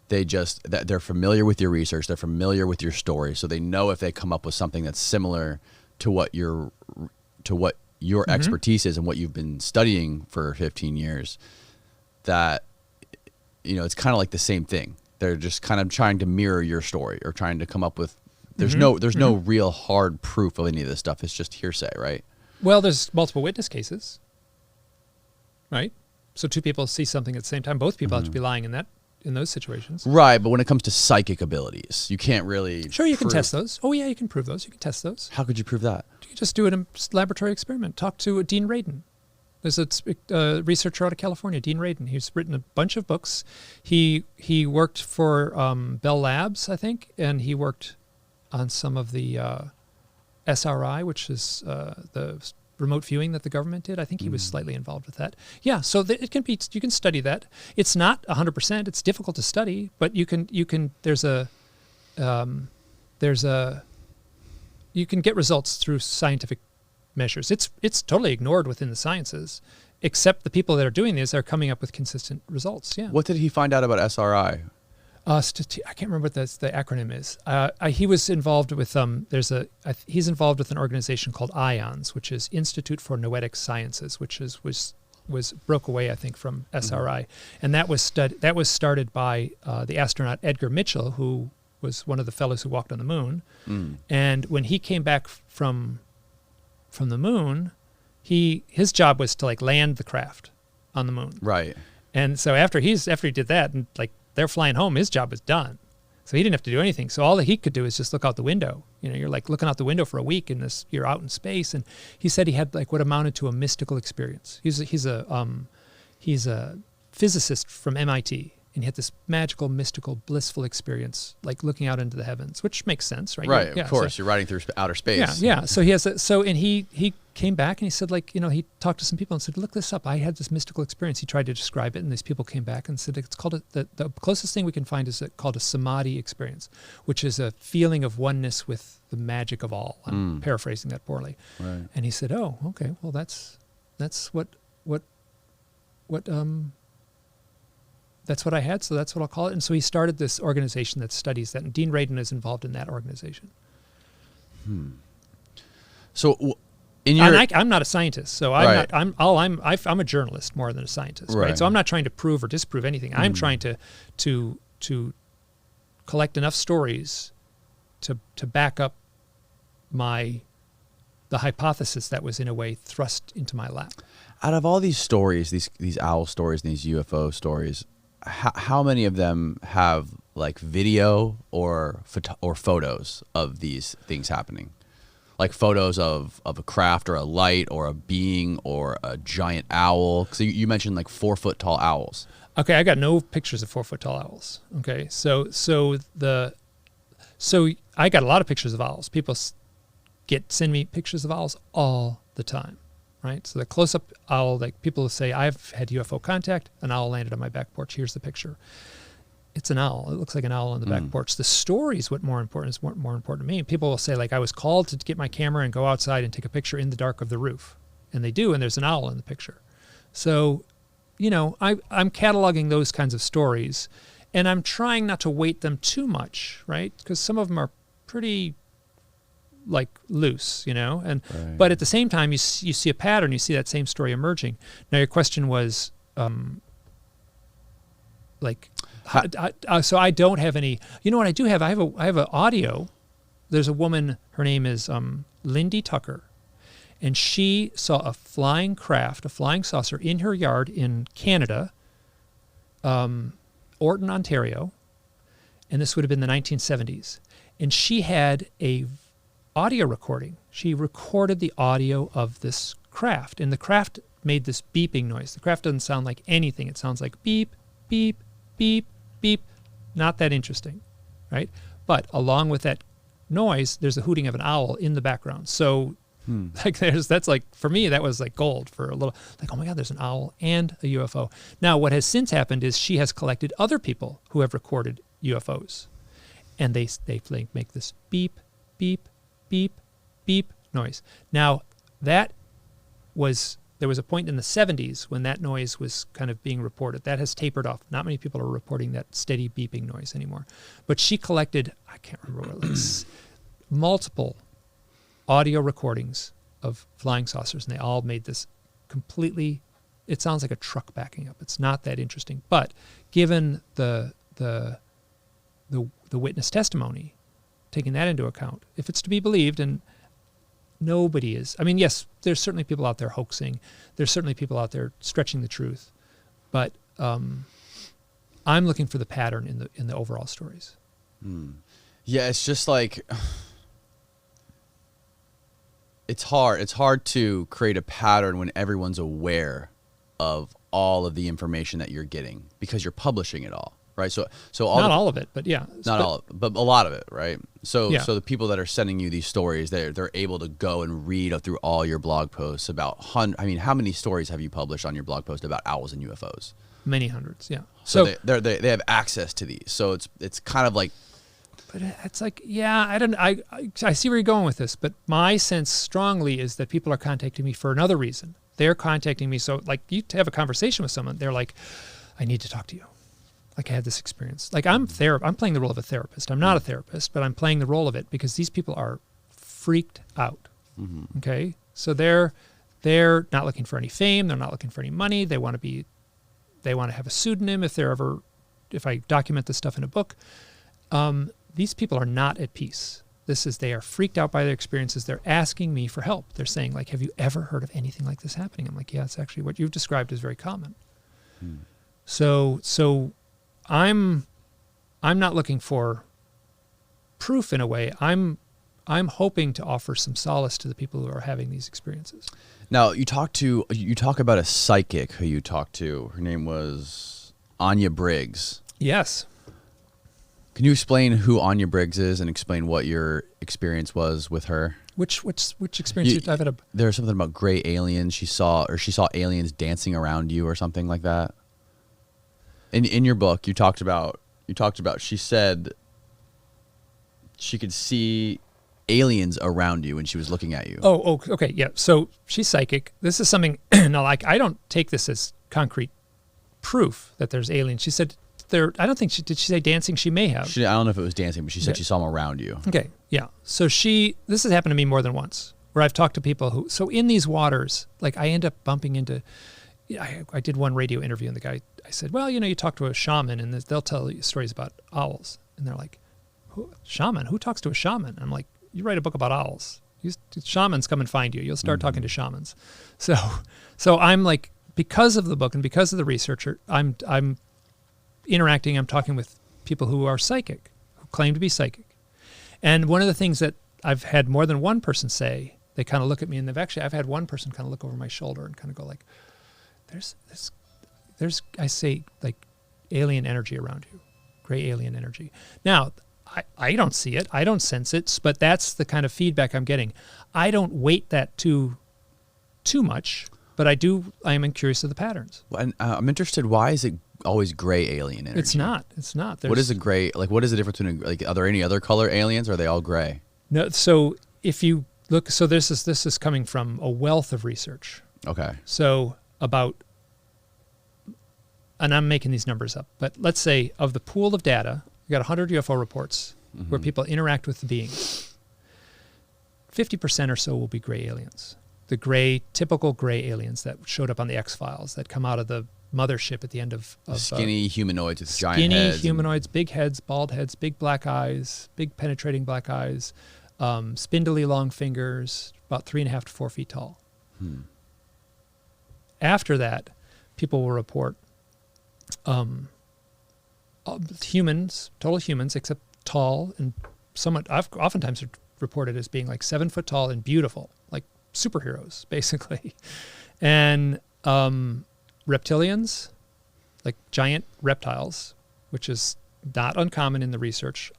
they're familiar with your research, they're familiar with your story, so they know if they come up with something that's similar to what your expertise is and what you've been studying for 15 years, that it's kind of like the same thing. They're just kind of trying to mirror your story, or trying to come up with. There's no real hard proof of any of this stuff. It's just hearsay, right? Well, there's multiple witness cases, right? So two people see something at the same time. Both people have to be lying in those situations. Right, but when it comes to psychic abilities, you can't really. Sure, you can test those. Oh yeah, you can prove those. You can test those. How could you prove that? You can just do a laboratory experiment. Talk to Dean Radin. There's a researcher out of California, Dean Radin. He's written a bunch of books. He worked for Bell Labs, I think, and he worked on some of the SRI, which is the remote viewing that the government did. I think he was slightly involved with that. Yeah, so it can be. You can study that. It's not 100%. It's difficult to study, but you can. You can get results through scientific measures. It's totally ignored within the sciences, except the people that are doing this are coming up with consistent results. Yeah. What did he find out about SRI? I can't remember what the acronym is. He was involved with he's involved with an organization called IONS, which is Institute for Noetic Sciences, which was broke away, I think, from SRI, and that was started by the astronaut Edgar Mitchell, who was one of the fellows who walked on the moon. And when he came back from the moon, his job was to land the craft on the moon. Right. And so after he did that, and they're flying home, his job was done. So he didn't have to do anything. So all that he could do is just look out the window. You're looking out the window for a week, and you're out in space. And he said he had what amounted to a mystical experience. He's a physicist from MIT. And he had this magical, mystical, blissful experience, looking out into the heavens, which makes sense, right? Right, of course. You're riding through outer space. Yeah. So he has and he came back and he said, he talked to some people and said, look this up. I had this mystical experience. He tried to describe it, and these people came back and said it's called the closest thing we can find is called a samadhi experience, which is a feeling of oneness with the magic of all. I'm paraphrasing that poorly. Right. And he said, oh, okay, well that's what that's what I had, so that's what I'll call it. And so he started this organization that studies that, and Dean Radin is involved in that organization. So In your, I'm not a scientist, so Right. I'm a journalist more than a scientist, right? Right. So I'm not trying to prove or disprove anything. I'm trying to collect enough stories to back up the hypothesis that was in a way thrust into my lap. out of all these stories, these owl stories and these UFO stories, how many of them have like video or photos of these things happening? Like photos of a craft or a light or a being or a giant owl? So you mentioned like 4-foot tall owls. Okay, I got no pictures of 4-foot tall owls. Okay, so I got a lot of pictures of owls. People send me pictures of owls all the time, right? So the close-up owl, like people will say, I've had UFO contact, an owl landed on my back porch, here's the picture. It's an owl. It looks like an owl on the back porch. The story is more important to me. People will say, like, I was called to get my camera and go outside and take a picture in the dark of the roof. And they do, and there's an owl in the picture. So, I'm cataloging those kinds of stories, and I'm trying not to weight them too much, right? Because some of them are pretty, like, loose, and Right. but at the same time, you see a pattern. You see that same story emerging. Now, your question was, so I don't have any. You know what I do have? I have an audio. There's a woman. Her name is Lindy Tucker, and she saw a flying craft, a flying saucer, in her yard in Canada, Orton, Ontario, and this would have been the 1970s. And she had a audio recording. She recorded the audio of this craft, and the craft made this beeping noise. The craft doesn't sound like anything. It sounds like beep, beep, beep, beep. Not that interesting, right? But along with that noise, there's a hooting of an owl in the background. So that's like, for me, that was like gold for a little, like, oh my God, there's an owl and a UFO. Now, what has since happened is she has collected other people who have recorded UFOs, and they make this beep, beep, beep, beep noise. Now, there was a point in the 70s when that noise was kind of being reported. That has tapered off. Not many people are reporting that steady beeping noise anymore. But she collected, I can't remember what it was, multiple audio recordings of flying saucers, and they all made this completely, it sounds like a truck backing up. It's not that interesting. But given the witness testimony, taking that into account, if it's to be believed, and nobody is. I mean, yes, there's certainly people out there hoaxing. There's certainly people out there stretching the truth. But I'm looking for the pattern in the overall stories. Yeah, it's just like, it's hard. It's hard to create a pattern when everyone's aware of all of the information that you're getting because you're publishing it all, right? So Not all of it, but yeah. Not all, but a lot of it, right? So Yeah. so the people that are sending you these stories, they're able to go and read through all your blog posts about how many stories have you published on your blog post about owls and UFOs? Many hundreds, yeah. So they have access to these. So it's kind of like, But it's like, yeah, I see where you're going with this, but my sense strongly is that people are contacting me for another reason. They're contacting me, so like you have a conversation with someone, they're like, I need to talk to you. Like I had this experience. Like I'm playing the role of a therapist. I'm not a therapist, but I'm playing the role of it because these people are freaked out. Okay? So they're not looking for any fame, they're not looking for any money, they want to have a pseudonym if I document this stuff in a book. These people are not at peace. They are freaked out by their experiences. They're asking me for help. They're saying, like, have you ever heard of anything like this happening? I'm like, yeah, it's actually what you've described is very common. So I'm not looking for proof in a way. I'm hoping to offer some solace to the people who are having these experiences. now you talk about a psychic who you talked to. Her name was Anya Briggs. Yes. Can you explain who Anya Briggs is and explain what your experience was with her? Which experience? I've had There's something about gray aliens. She saw aliens dancing around you or something like that. In your book, you talked about. She said she could see aliens around you when she was looking at you. Oh, okay, yeah. So she's psychic. This is something. No, like I don't take this as concrete proof that there's aliens. She said. I don't think did she say dancing? She may have. I don't know if it was dancing, but she said she saw them around you. Okay, yeah. So this has happened to me more than once, where I've talked to people who, so in these waters, like I end up bumping into, I did one radio interview and the guy, I said, well, you talk to a shaman and they'll tell you stories about owls. And they're like, shaman? Who talks to a shaman? I'm like, you write a book about owls. Shamans come and find you. You'll start talking to shamans. So I'm like, because of the book and because of the researcher, I'm interacting, I'm talking with people who are psychic, who claim to be psychic. And one of the things that I've had more than one person say, they kind of look at me and I've had one person kind of look over my shoulder and kind of go like, there's I say like alien energy around you, gray alien energy. Now, I don't see it. I don't sense it, but that's the kind of feedback I'm getting. I don't weight that too much, but I am curious of the patterns. Well, and I'm interested, why is it always gray alien energy? It's not. What is a gray, like what is the difference between, like, are there any other color aliens or are they all gray? No, so if you look, so this is coming from a wealth of research. Okay. So and I'm making these numbers up, but let's say of the pool of data, you got 100 UFO reports where people interact with the beings. 50% or so will be gray aliens. The typical gray aliens that showed up on the X-Files that come out of the mothership at the end of skinny humanoids with giant skinny heads. Humanoids, big heads, bald heads, big black eyes, big penetrating black eyes, spindly long fingers, about 3.5 to 4 feet tall. After that, people will report humans, total humans, except tall and somewhat, oftentimes are reported as being like 7 foot tall and beautiful, like superheroes, basically. And reptilians, like giant reptiles, which is not uncommon in the research.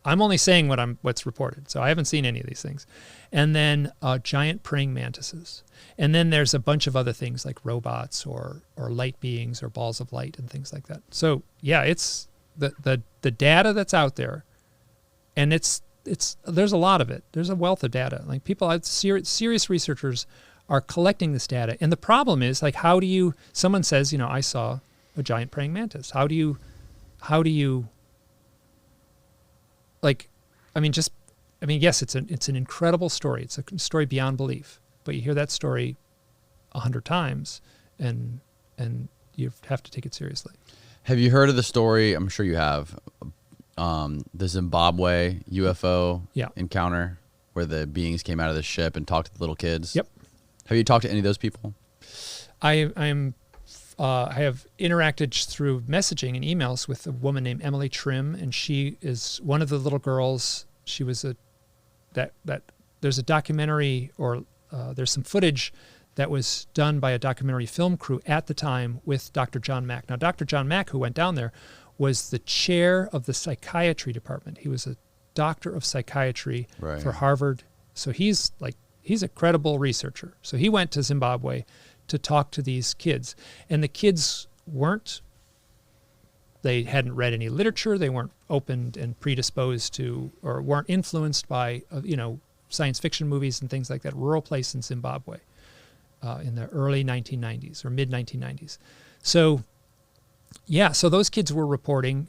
I'm only saying what's reported, so I haven't seen any of these things. And then giant praying mantises. And then there's a bunch of other things like robots or light beings or balls of light and things like that. So yeah, it's the data that's out there, and there's a lot of it. There's a wealth of data. Like serious researchers are collecting this data. And the problem is, like, someone says, I saw a giant praying mantis. How do you yes, it's an incredible story. It's a story beyond belief. But you hear that story 100 times, and you have to take it seriously. Have you heard of the story? I'm sure you have. The Zimbabwe UFO encounter where the beings came out of the ship and talked to the little kids. Yep. Have you talked to any of those people? I have interacted through messaging and emails with a woman named Emily Trim, and she is one of the little girls. She was there's a documentary, or there's some footage that was done by a documentary film crew at the time with Dr. John Mack. Now, Dr. John Mack, who went down there, was the chair of the psychiatry department. He was a doctor of psychiatry for Harvard. So he's a credible researcher. So he went to Zimbabwe to talk to these kids. And the kids they hadn't read any literature. They weren't open and predisposed to, or weren't influenced by, science fiction movies and things like that. Rural place in Zimbabwe in the early 1990s or mid 1990s. So those kids were reporting.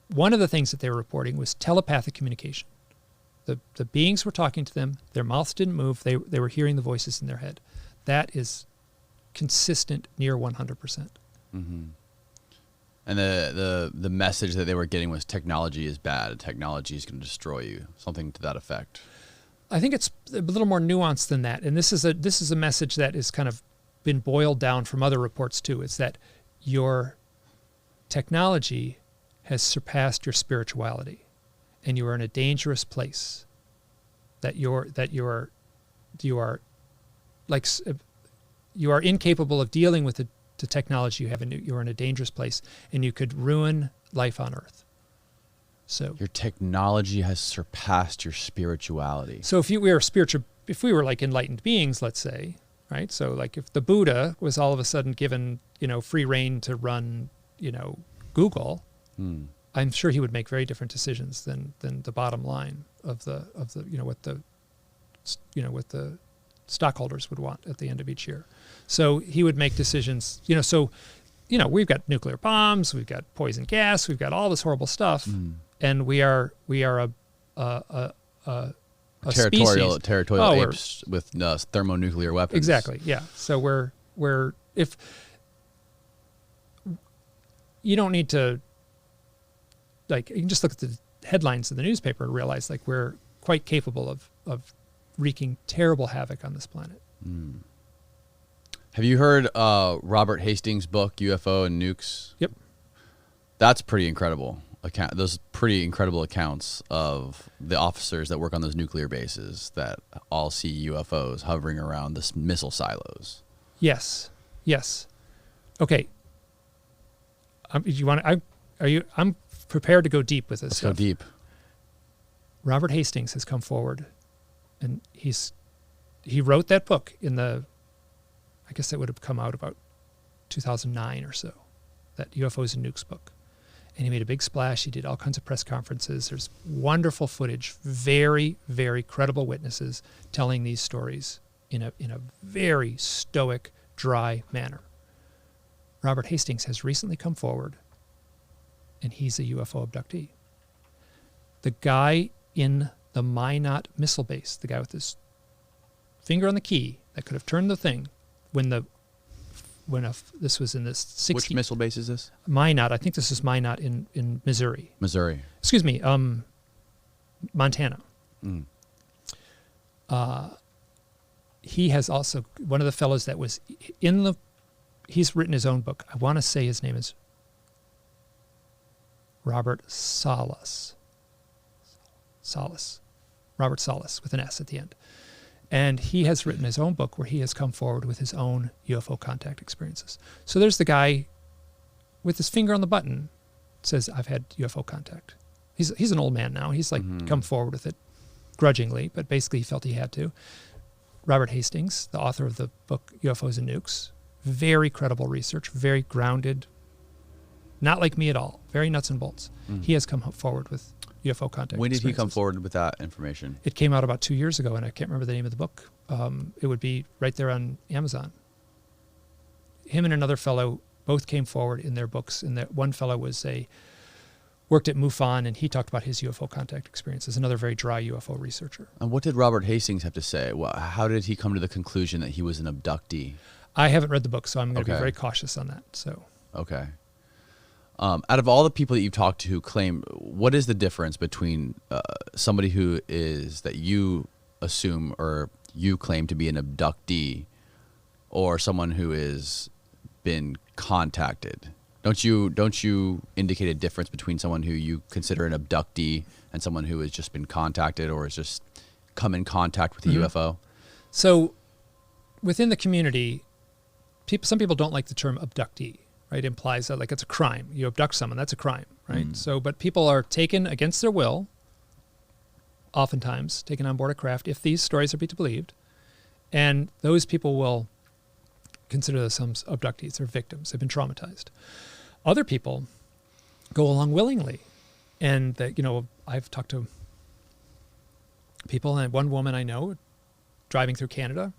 One of the things that they were reporting was telepathic communication. The beings were talking to them. Their mouths didn't move. They were hearing the voices in their head. That is consistent, near 100%. Mm-hmm. And the message that they were getting was technology is bad. Technology is going to destroy you. Something to that effect. I think it's a little more nuanced than that. And this is a message that is kind of been boiled down from other reports too. It's that your technology has surpassed your spirituality, and you are in a dangerous place. That you are incapable of dealing with the technology you have, and you're in a dangerous place, and you could ruin life on Earth. So your technology has surpassed your spirituality. So if we were like enlightened beings, let's say, right? So like if the Buddha was all of a sudden given, free reign to run, Google, I'm sure he would make very different decisions than the bottom line of the what the stockholders would want at the end of each year. So he would make decisions, we've got nuclear bombs, we've got poison gas, we've got all this horrible stuff, and we are a a territorial species. apes with thermonuclear weapons. Exactly. Yeah. So we're if you don't need to, like, you can just look at the headlines in the newspaper and realize, like, we're quite capable of wreaking terrible havoc on this planet. Have you heard Robert Hastings' book UFO and Nukes? Yep. That's pretty incredible. Those pretty incredible accounts of the officers that work on those nuclear bases that all see UFOs hovering around the missile silos. Yes. Yes. Okay. I'm prepared to go deep with this. Let's go deep. Robert Hastings has come forward, and he wrote that book I guess it would have come out about 2009 or so, that UFOs and Nukes book. And he made a big splash. He did all kinds of press conferences. There's wonderful footage, very, very credible witnesses telling these stories in a very stoic, dry manner. Robert Hastings has recently come forward, and he's a UFO abductee. The guy in the Minot missile base, the guy with his finger on the key that could have turned the thing, this was in this 60s. Which missile base is this? Minot. I think this is Minot in Missouri. Missouri. Excuse me, Montana. He has also, one of the fellows that was he's written his own book. I want to say his name is Robert Salas. Robert Salas with an S at the end. And he has written his own book where he has come forward with his own UFO contact experiences. So there's the guy with his finger on the button, says, I've had UFO contact. He's an old man now. He's come forward with it grudgingly, but basically he felt he had to. Robert Hastings, the author of the book UFOs and Nukes, very credible research, very grounded, not like me at all, very nuts and bolts. He has come forward with UFO contact. When did he come forward with that information? It came out about 2 years ago, and I can't remember the name of the book. It would be right there on Amazon. Him and another fellow both came forward in their books, and that one fellow worked at MUFON, and he talked about his UFO contact experiences. Another very dry UFO researcher. And what did Robert Hastings have to say? How did he come to the conclusion that he was an abductee? I haven't read the book, so I'm going to be very cautious on that. So okay. Out of all the people that you've talked to who claim, what is the difference between somebody who is that you assume or you claim to be an abductee, or someone who is been contacted? Don't you indicate a difference between someone who you consider an abductee and someone who has just been contacted or has just come in contact with a UFO? So within the community, some people don't like the term abductee. Right, implies that, like, it's a crime. You abduct someone, that's a crime, right? So, but people are taken against their will, oftentimes taken on board a craft, if these stories are to be believed, and those people will consider themselves abductees. They're victims. They've been traumatized. Other people go along willingly, and I've talked to people, and one woman I know, driving through Canada,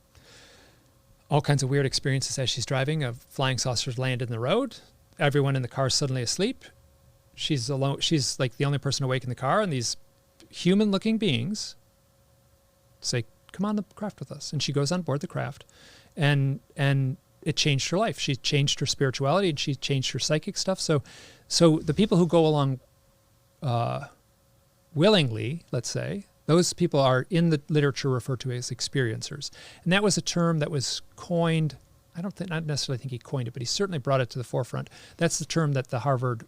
all kinds of weird experiences as she's driving. A flying saucers land in the road. Everyone in the car is suddenly asleep. She's alone. She's like the only person awake in the car, and these human-looking beings say, "Come on the craft with us." And she goes on board the craft, and it changed her life. She changed her spirituality, and she changed her psychic stuff. So the people who go along willingly, let's say, those people are in the literature referred to as experiencers. And that was a term that was coined. Not necessarily think he coined it, but he certainly brought it to the forefront. That's the term that the Harvard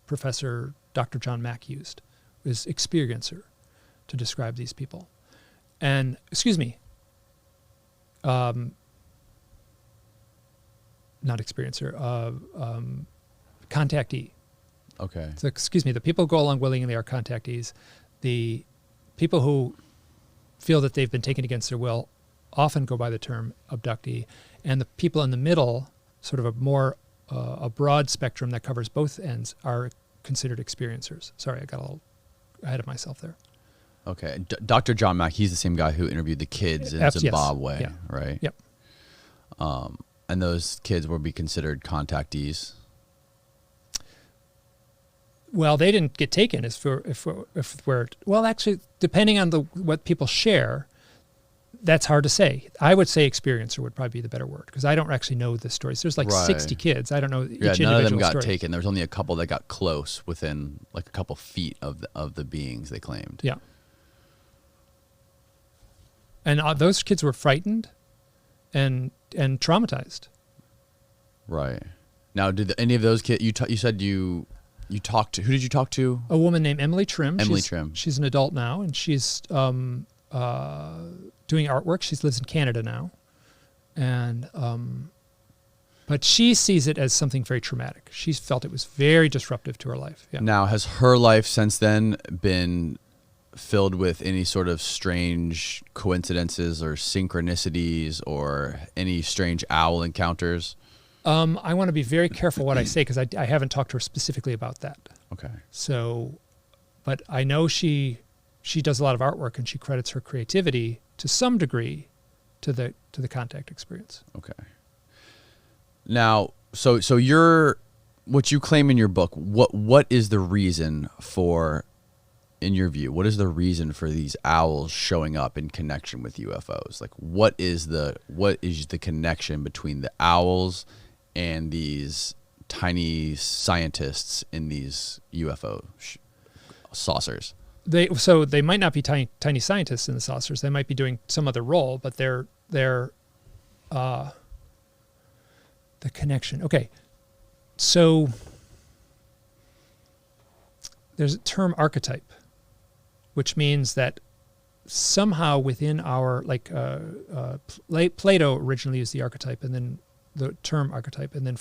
professor, Dr. John Mack, used, was experiencer, to describe these people. And, not experiencer, contactee. Okay. So, the people who go along willingly are contactees. The people who feel that they've been taken against their will often go by the term abductee, and the people in the middle, sort of a broad spectrum that covers both ends, are considered experiencers. Sorry, I got a little ahead of myself there. Okay. Dr. John Mack, he's the same guy who interviewed the kids in Zimbabwe, right? Yep. And those kids will be considered contactees? Well, they didn't get taken if we're well, actually, depending on what people share, that's hard to say. I would say experiencer would probably be the better word because I don't actually know the stories. There's like 60 kids. I don't know each individual none of them got story. taken. There was only a couple that got close within like a couple feet of the beings they claimed. Yeah. And those kids were frightened and traumatized. Right. Now, did any of those kids, you said you talked to, who did you talk to? A woman named Emily Trim. Trim. She's an adult now, and she's doing artwork. She lives in Canada now. And but she sees it as something very traumatic. She's felt it was very disruptive to her life. Yeah. Now, has her life since then been filled with any sort of strange coincidences or synchronicities or any strange owl encounters? I want to be very careful what I say because I haven't talked to her specifically about that. Okay. So, but I know she does a lot of artwork and she credits her creativity to some degree to the contact experience. Okay. Now, so what you claim in your book, what is the reason for, in your view, what is the reason for these owls showing up in connection with UFOs? Like, what is the connection between the owls and these tiny scientists in these UFO saucers? They might not be tiny scientists in the saucers. They might be doing some other role, but they're the connection. Okay, so there's a term archetype, which means that somehow within our Plato originally used the archetype, and then the term archetype, and then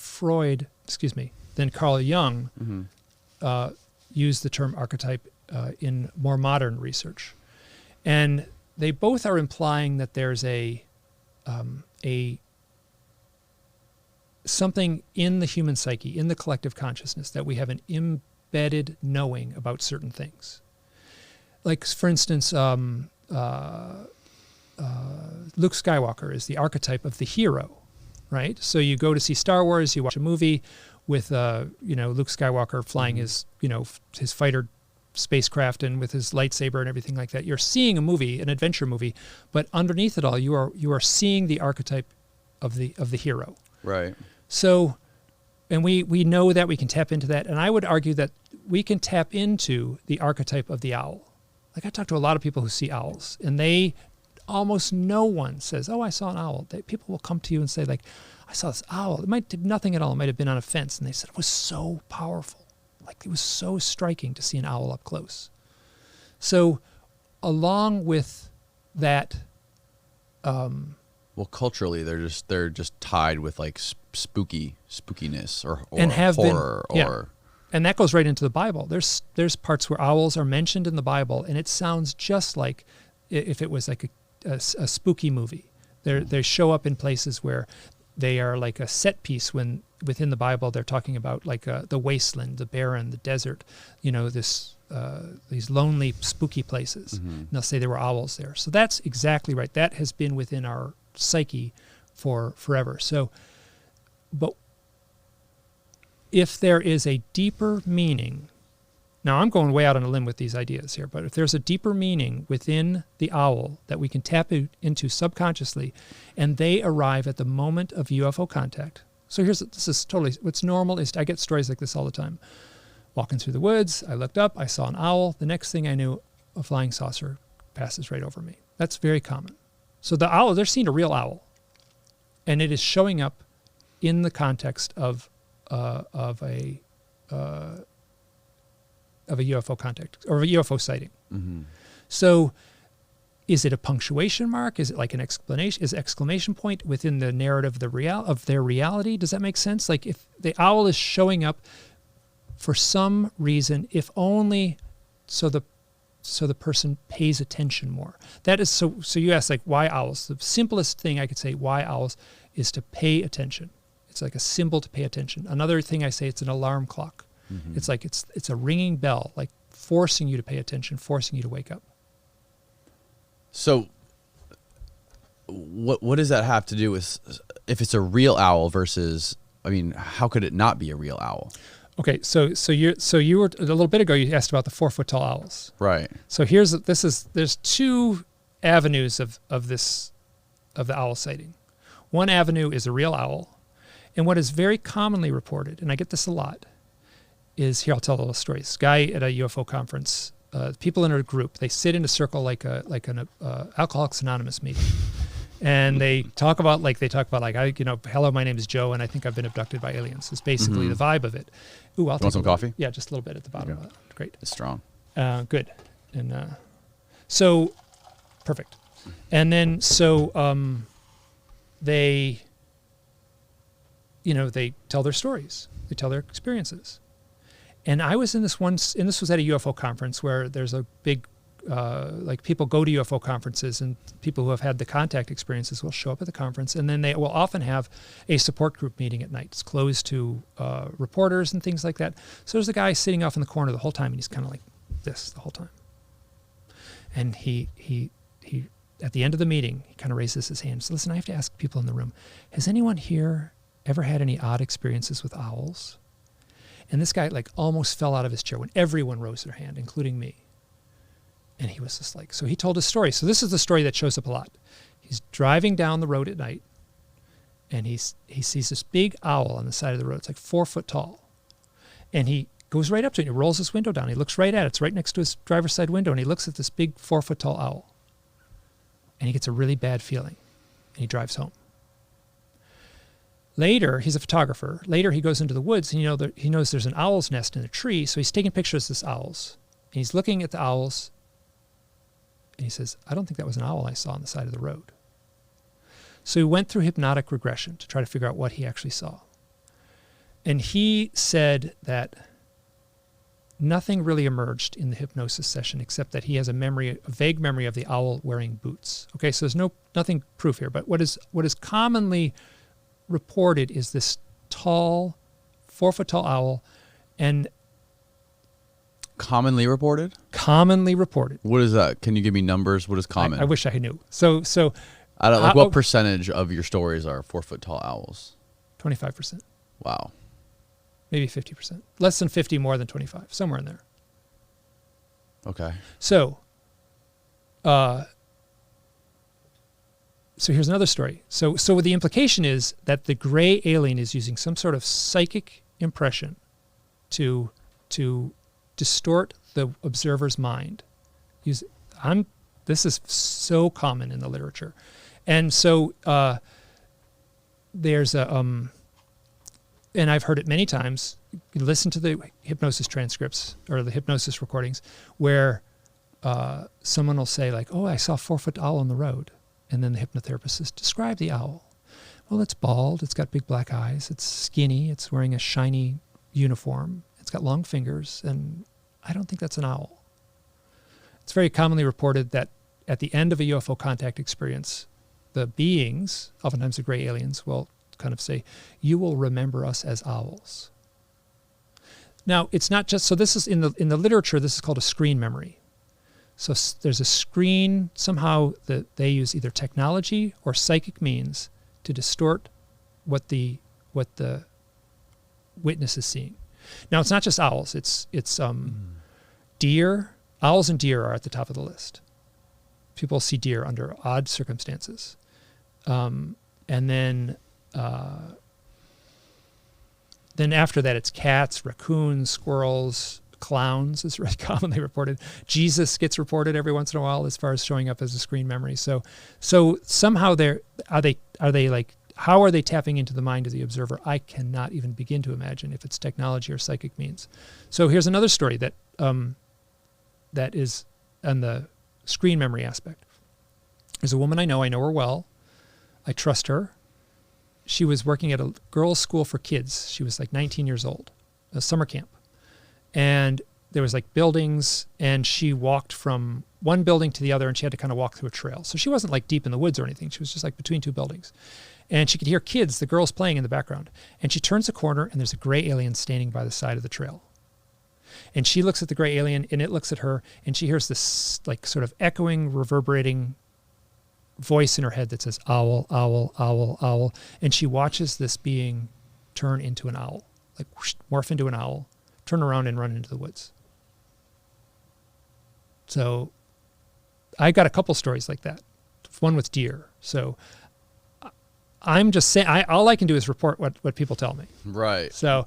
then Carl Jung used the term archetype in more modern research, and they both are implying that there's a something in the human psyche, in the collective consciousness, that we have an embedded knowing about certain things. Like, for instance, Luke Skywalker is the archetype of the hero, right? So you go to see Star Wars, you watch a movie with Luke Skywalker flying his fighter spacecraft and with his lightsaber and everything like that. You're seeing a movie, an adventure movie, but underneath it all, you are seeing the archetype of the hero. Right. So, and we know that we can tap into that, and I would argue that we can tap into the archetype of the owl. Like, I talk to a lot of people who see owls, and almost no one says, "Oh, I saw an owl." People will come to you and say, like, "I saw this owl." It might do nothing at all. It might have been on a fence, and they said it was so powerful. Like, it was so striking to see an owl up close. So, along with that, well, culturally, they're just tied with like spookiness or and have horror been, yeah. And that goes right into the Bible. There's parts where owls are mentioned in the Bible, and it sounds just like if it was like a spooky movie. They show up in places where they are like a set piece when within the Bible they're talking about like the wasteland, the barren, the desert, these lonely, spooky places. And they'll say there were owls there. So that's exactly right. That has been within our psyche for forever. So, but if there is a deeper meaning, now I'm going way out on a limb with these ideas here, but if there's a deeper meaning within the owl that we can tap into subconsciously, and they arrive at the moment of UFO contact. So this is totally, what's normal is I get stories like this all the time. Walking through the woods, I looked up, I saw an owl. The next thing I knew, a flying saucer passes right over me. That's very common. So the owl, they're seeing a real owl, and it is showing up in the context of a UFO contact or a UFO sighting. So is it a punctuation mark? Is it like an explanation? Is exclamation point within the narrative of their reality? Does that make sense? Like, if the owl is showing up for some reason, if only so the person pays attention more. That is so you ask, like, why owls? The simplest thing I could say why owls is to pay attention. It's like a symbol to pay attention. Another thing I say, it's an alarm clock. It's like it's a ringing bell, like forcing you to pay attention, forcing you to wake up. So what does that have to do with if it's a real owl versus, I mean, how could it not be a real owl? Okay, so you were a little bit ago. You asked about the 4-foot tall owls. Right. So there's two avenues of the owl sighting. One avenue is a real owl, and what is very commonly reported, and I get this a lot, is here I'll tell a little story. This guy at a UFO conference, people in a group, they sit in a circle like an Alcoholics Anonymous meeting. And they talk about hello, my name is Joe, and I think I've been abducted by aliens. It's basically the vibe of it. Ooh, I'll take some coffee? Yeah, just a little bit at the bottom of that. Great. It's strong. Good. And so, perfect. And then they tell their stories. They tell their experiences. And I was in this once, and this was at a UFO conference where there's a big people go to UFO conferences, and people who have had the contact experiences will show up at the conference, and then they will often have a support group meeting at night. It's closed to reporters and things like that. So there's a guy sitting off in the corner the whole time, and he's kind of like this the whole time. And he at the end of the meeting, he kind of raises his hand. So listen, I have to ask people in the room, has anyone here ever had any odd experiences with owls? And this guy almost fell out of his chair when everyone rose their hand, including me. And he was just so he told his story. So this is the story that shows up a lot. He's driving down the road at night, and he sees this big owl on the side of the road. It's 4 foot tall. And he goes right up to it. He rolls his window down. He looks right at it. It's right next to his driver's side window. And he looks at this big 4 foot tall owl. And he gets a really bad feeling. And he drives home. Later, he's a photographer. Later, he goes into the woods, and he knows there's an owl's nest in a tree. So he's taking pictures of this owls. And he's looking at the owls. And he says, I don't think that was an owl I saw on the side of the road. So he went through hypnotic regression to try to figure out what he actually saw. And he said that nothing really emerged in the hypnosis session except that he has a vague memory of the owl wearing boots. Okay, so there's nothing proof here. But what is commonly reported is this tall, 4 foot tall owl, and Commonly reported? Commonly reported. What is that? Can you give me numbers? What is common? I wish I knew. So I don't, what percentage of your stories are 4 foot tall owls? 25%. Wow. Maybe 50%. Less than 50, more than 25. Somewhere in there. Okay. So here's another story. So the implication is that the gray alien is using some sort of psychic impression to distort the observer's mind. This is so common in the literature. And so there's and I've heard it many times, you listen to the hypnosis transcripts or the hypnosis recordings where someone will say oh, I saw a 4 foot owl on the road. And then the hypnotherapist says, describe the owl. Well, it's bald. It's got big black eyes. It's skinny. It's wearing a shiny uniform. It's got long fingers. And I don't think that's an owl. It's very commonly reported that at the end of a UFO contact experience, the beings, oftentimes the gray aliens, will kind of say, you will remember us as owls. Now, it's not just, so this is in the literature, this is called a screen memory. So there's a screen, somehow that they use either technology or psychic means to distort what the witness is seeing. Now, it's not just owls. It's deer. Owls and deer are at the top of the list. People see deer under odd circumstances. And then after that, it's cats, raccoons, squirrels, clowns is really commonly reported. Jesus gets reported every once in a while as far as showing up as a screen memory. So somehow how are they tapping into the mind of the observer? I cannot even begin to imagine if it's technology or psychic means. So here's another story that is on the screen memory aspect. There's a woman I know her well. I trust her. She was working at a girls' school for kids. She was 19 years old, a summer camp. And there was buildings, and she walked from one building to the other, and she had to kind of walk through a trail. So she wasn't deep in the woods or anything. She was just between two buildings. And she could hear kids, the girls playing in the background. And she turns a corner, and there's a gray alien standing by the side of the trail. And she looks at the gray alien, and it looks at her, and she hears this sort of echoing, reverberating voice in her head that says, owl, owl, owl, owl. And she watches this being turn into an owl. like whoosh, morph into an owl, turn around and run into the woods. So I got a couple stories like that. One with deer. So I'm just saying, all I can do is report what people tell me. Right. So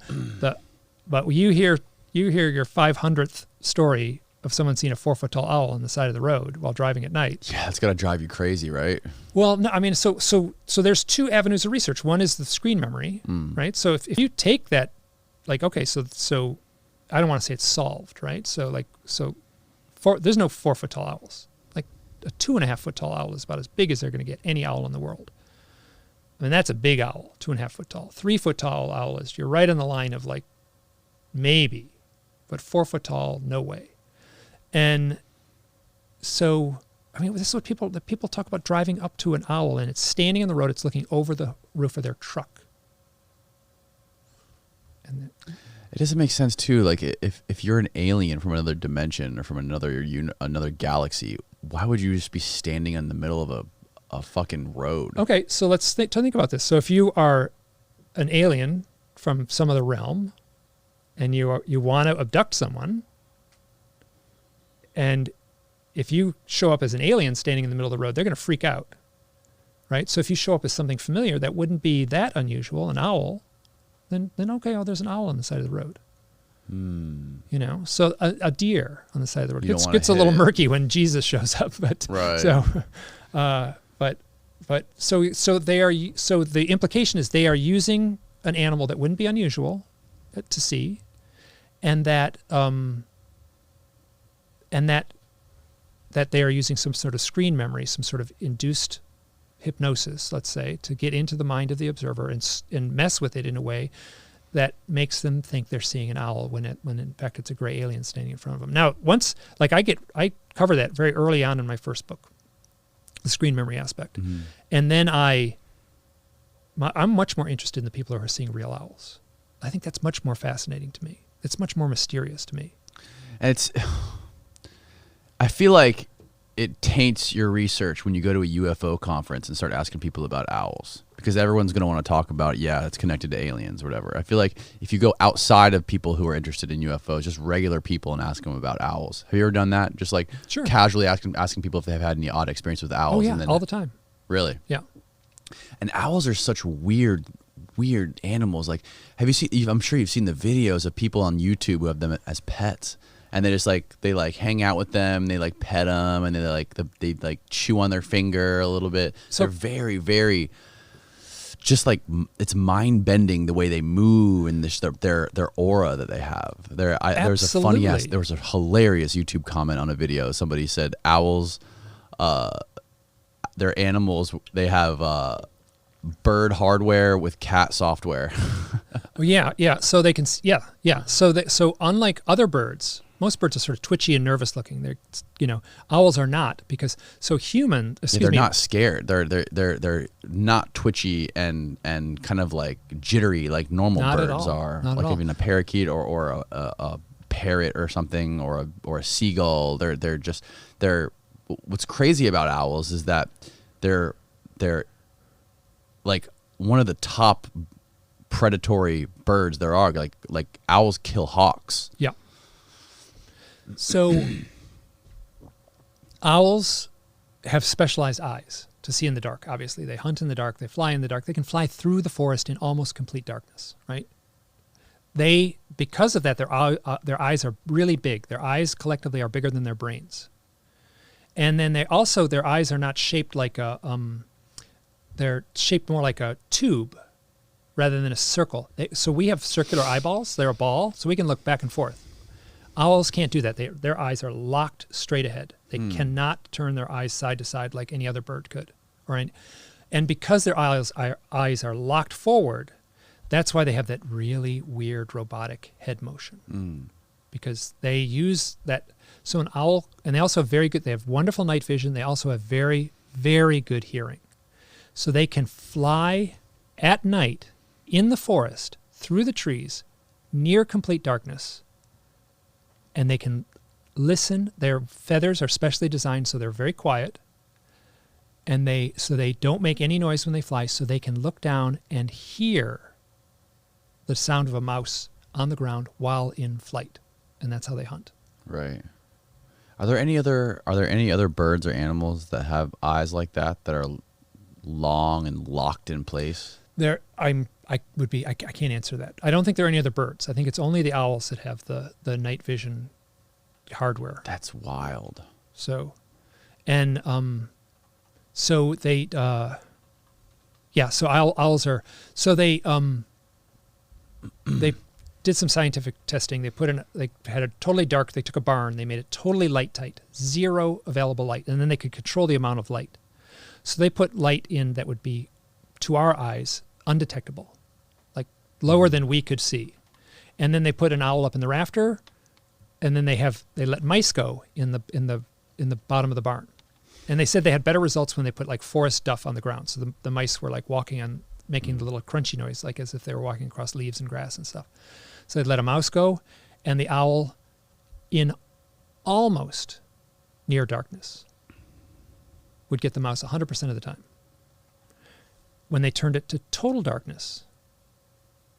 but you hear your 500th story of someone seeing a 4-foot tall owl on the side of the road while driving at night. Yeah, it's got to drive you crazy, right? Well, no, I mean, so there's two avenues of research. One is the screen memory, right? So if you take that, like, okay, so I don't want to say it's solved, right? So there's no 4-foot tall owls. Like a 2.5-foot tall owl is about as big as they're going to get, any owl in the world. I mean, that's a big owl, 2.5-foot tall. 3-foot tall owl is, you're right on the line of like, maybe, but 4-foot tall, no way. And so, I mean, this is what people talk about, driving up to an owl and it's standing on the road, it's looking over the roof of their truck. And it doesn't make sense too. Like if you're an alien from another dimension or from another galaxy, why would you just be standing in the middle of a fucking road? Okay, so let's think about this. So if you are an alien from some other realm and you want to abduct someone, and if you show up as an alien standing in the middle of the road, they're going to freak out, right? So if you show up as something familiar that wouldn't be that unusual, an owl, then okay, there's an owl on the side of the road. You know, so a deer on the side of the road. It gets a little murky when Jesus shows up, but right. So, so the implication is they are using an animal that wouldn't be unusual to see, and that they are using some sort of screen memory, some sort of induced hypnosis, let's say, to get into the mind of the observer and mess with it in a way that makes them think they're seeing an owl when in fact it's a gray alien standing in front of them. Now, once, like I cover that very early on in my first book, the screen memory aspect. Mm-hmm. And then I'm much more interested in the people who are seeing real owls. I think that's much more fascinating to me. It's much more mysterious to me. And I feel like it taints your research when you go to a UFO conference and start asking people about owls, because everyone's going to want to talk about, it's connected to aliens or whatever. I feel like if you go outside of people who are interested in UFOs, just regular people, and ask them about owls. Have you ever done that? Just like Sure. Casually asking people if they've had any odd experience with owls. Oh, yeah, and then, all the time. Really? Yeah. And owls are such weird animals. Like, have you seen, I'm sure you've seen the videos of people on YouTube who have them as pets. And they hang out with them, they like pet them, and they like chew on their finger a little bit. So they're very, very, just like, it's mind bending the way they move and their aura that they have. There was a hilarious YouTube comment on a video. Somebody said owls, they're animals. They have bird hardware with cat software. Yeah. So they can, yeah. So unlike other birds. Most birds are sort of twitchy and nervous looking. They're, owls are not, because they're not scared. They're not twitchy and kind of like jittery like normal birds are. Not like at all. Even a parakeet or a parrot or something or a seagull. They're what's crazy about owls is that they're like one of the top predatory birds there are. Like owls kill hawks. Yeah. So owls have specialized eyes to see in the dark. Obviously, they hunt in the dark, they fly in the dark, they can fly through the forest in almost complete darkness, right? Because of that, their eyes are really big. Their eyes collectively are bigger than their brains. And then their eyes are not shaped like they're shaped more like a tube rather than a circle. So we have circular eyeballs, they're a ball, so we can look back and forth. Owls can't do that. Their eyes are locked straight ahead. They cannot turn their eyes side to side like any other bird could. And because their eyes are locked forward, that's why they have that really weird robotic head motion. Because they use that. So an owl, and they also have they have wonderful night vision. They also have very, very good hearing. So they can fly at night in the forest, through the trees, near complete darkness, and they can listen. Their feathers are specially designed so they're very quiet, and they don't make any noise when they fly, so they can look down and hear the sound of a mouse on the ground while in flight, and that's how they hunt. Right. Are there any other birds or animals that have eyes like that are long and locked in place? I can't answer that. I don't think there are any other birds. I think it's only the owls that have the night vision hardware. That's wild. So, and so they so owls are, so they did some scientific testing. They had a totally dark, they took a barn, they made it totally light tight, 0 available light, and then they could control the amount of light. So they put light in that would be, to our eyes, undetectable, like lower than we could see. And then they put an owl up in the rafter, and then they let mice go in the bottom of the barn. And they said they had better results when they put like forest duff on the ground. So the mice were like walking on, making the little crunchy noise, like as if they were walking across leaves and grass and stuff. So they'd let a mouse go, and the owl, in almost near darkness, would get the mouse 100% of the time. When they turned it to total darkness,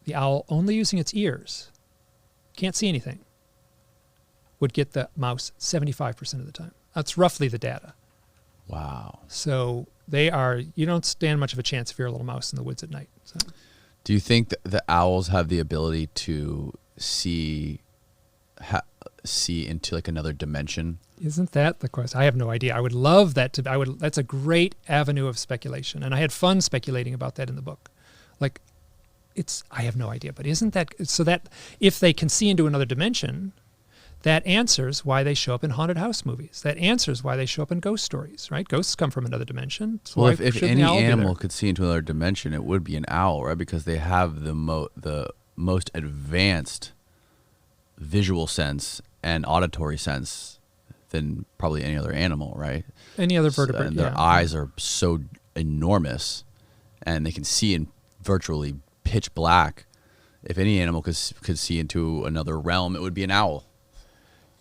the owl, only using its ears, can't see anything, would get the mouse 75% of the time. That's roughly the data. Wow. So you don't stand much of a chance if you're a little mouse in the woods at night. So. Do you think that the owls have the ability to see into like another dimension? Isn't that the question? I have no idea. I would love that that's a great avenue of speculation. And I had fun speculating about that in the book. Like, I have no idea, but isn't that, so that if they can see into another dimension, that answers why they show up in haunted house movies. That answers why they show up in ghost stories, right? Ghosts come from another dimension. So well, if any animal could see into another dimension, it would be an owl, right? Because they have the most advanced visual sense and auditory sense than probably any other animal, right? Any other vertebrate, and their eyes are so enormous, and they can see in virtually pitch black. If any animal could see into another realm, it would be an owl.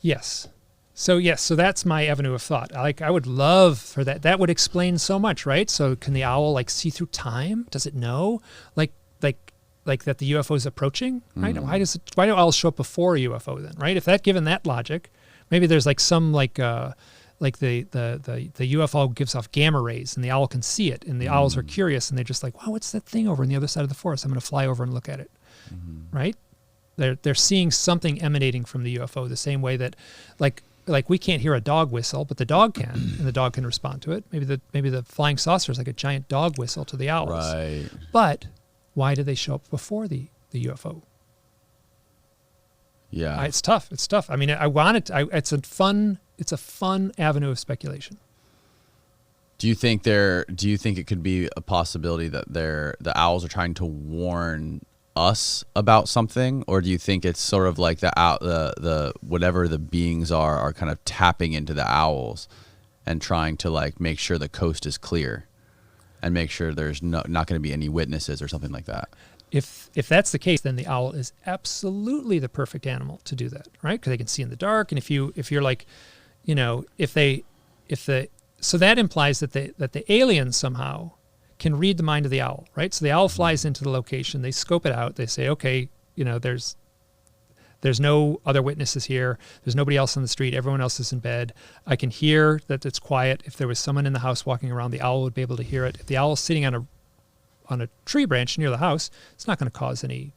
Yes. So that's my avenue of thought. I would love for that. That would explain so much, right? So can the owl like see through time? Does it know? Like that the UFO is approaching, right? Mm. Why do owls show up before a UFO then, right? Given that logic, maybe there's like some the UFO gives off gamma rays and the owl can see it, and the owls are curious and they're just like, wow, what's that thing over on the other side of the forest? I'm going to fly over and look at it, right? They're seeing something emanating from the UFO the same way that like we can't hear a dog whistle, but the dog can, and the dog can respond to it. Maybe the flying saucer is like a giant dog whistle to the owls. Right. But why do they show up before the UFO? Yeah. It's tough. I mean, it's a fun avenue of speculation. Do you think it could be a possibility that the owls are trying to warn us about something, or do you think it's sort of like the whatever the beings are kind of tapping into the owls and trying to like make sure the coast is clear and make sure there's not going to be any witnesses or something like that? If that's the case, then the owl is absolutely the perfect animal to do that, right? Because they can see in the dark, and if you're like, so that implies that the aliens somehow can read the mind of the owl, right? So the owl flies into the location, they scope it out, they say, okay, there's no other witnesses here, there's nobody else on the street, everyone else is in bed, I can hear that it's quiet. If there was someone in the house walking around, the owl would be able to hear it. If the owl is sitting on a tree branch near the house, it's not going to cause any,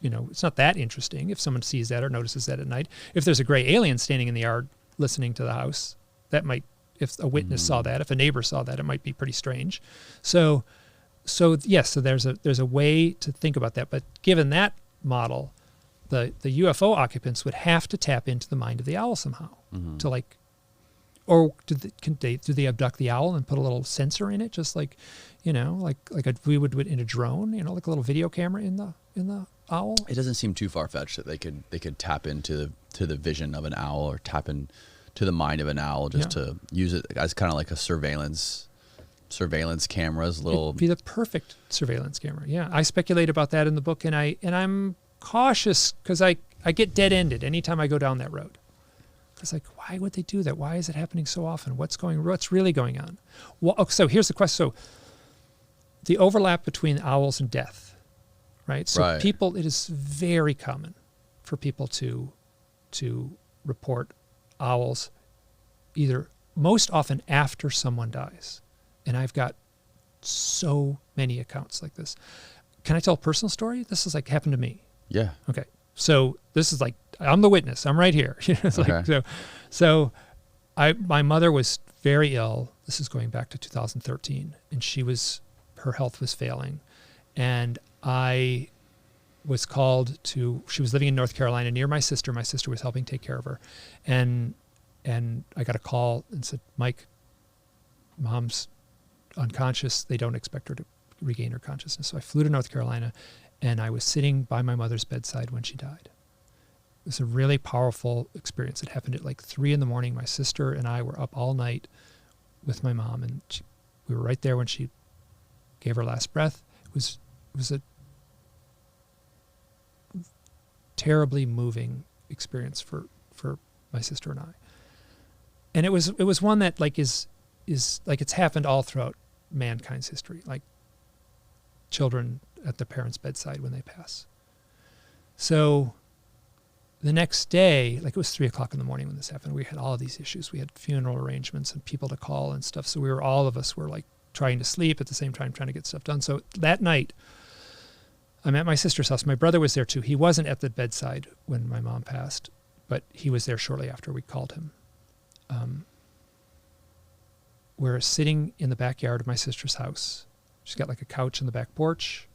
it's not that interesting if someone sees that or notices that at night. If there's a gray alien standing in the yard listening to the house, that might, if a witness saw that, if a neighbor saw that, it might be pretty strange. So yes, so there's a way to think about that. But given that model, the UFO occupants would have to tap into the mind of the owl somehow to like, or do they abduct the owl and put a little sensor in it, just like, we would in a drone, like a little video camera in the owl? It doesn't seem too far-fetched that they could tap into the vision of an owl, or tap into the mind of an owl, just to use it as kind of like a surveillance cameras. It'd be the perfect surveillance camera. Yeah, I speculate about that in the book, and I'm cautious because I get dead-ended anytime I go down that road. It's like, why would they do that? Why is it happening so often? What's really going on? Well, so here's the question. So the overlap between owls and death, right? So Right. people, it is very common for people to report owls either most often after someone dies. And I've got so many accounts like this. Can I tell a personal story? This is like happened to me. Yeah. Okay. So this is like, I'm the witness. I'm right here. It's like, Okay. so my mother was very ill. This is going back to 2013, and her health was failing. And I was called she was living in North Carolina near my sister. My sister was helping take care of her. And I got a call and said, Mike, Mom's unconscious. They don't expect her to regain her consciousness. So I flew to North Carolina, and I was sitting by my mother's bedside when she died. It was a really powerful experience. It happened at like 3 a.m. My sister and I were up all night with my mom, and we were right there when she gave her last breath. It was a terribly moving experience for my sister and I. And it was one that like is like it's happened all throughout mankind's history, like children at their parents' bedside when they pass. So the next day, like it was 3 o'clock in the morning when this happened, we had all of these issues. We had funeral arrangements and people to call and stuff. So all of us were like trying to sleep at the same time, trying to get stuff done. So that night, I'm at my sister's house. My brother was there too. He wasn't at the bedside when my mom passed, but he was there shortly after we called him. We're sitting in the backyard of my sister's house. She's got like a couch on the back porch,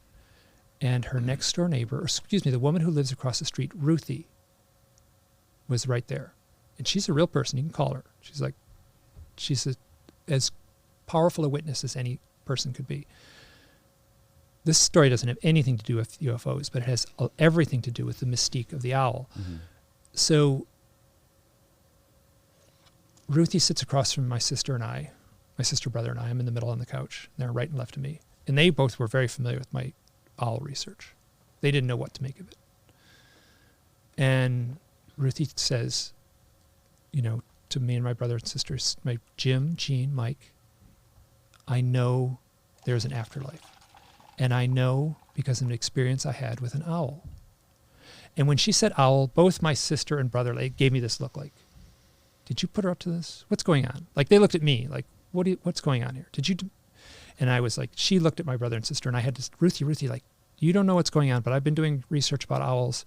and her next door neighbor, the woman who lives across the street, Ruthie, was right there. And she's a real person. You can call her. She's as powerful a witness as any person could be. This story doesn't have anything to do with UFOs, but it has everything to do with the mystique of the owl. Mm-hmm. So Ruthie sits across from my sister, brother and I. I'm in the middle on the couch. They're right and left of me. And they both were very familiar with my owl research. They didn't know what to make of it. And Ruthie says, to me and my brother and sisters, Jim, Gene, Mike, I know there's an afterlife. And I know because of an experience I had with an owl. And when she said owl, both my sister and brother gave me this look like, did you put her up to this? What's going on? Like they looked at me like, what's going on here? And I was like, she looked at my brother and sister, and I had to, Ruthie, like, you don't know what's going on, but I've been doing research about owls,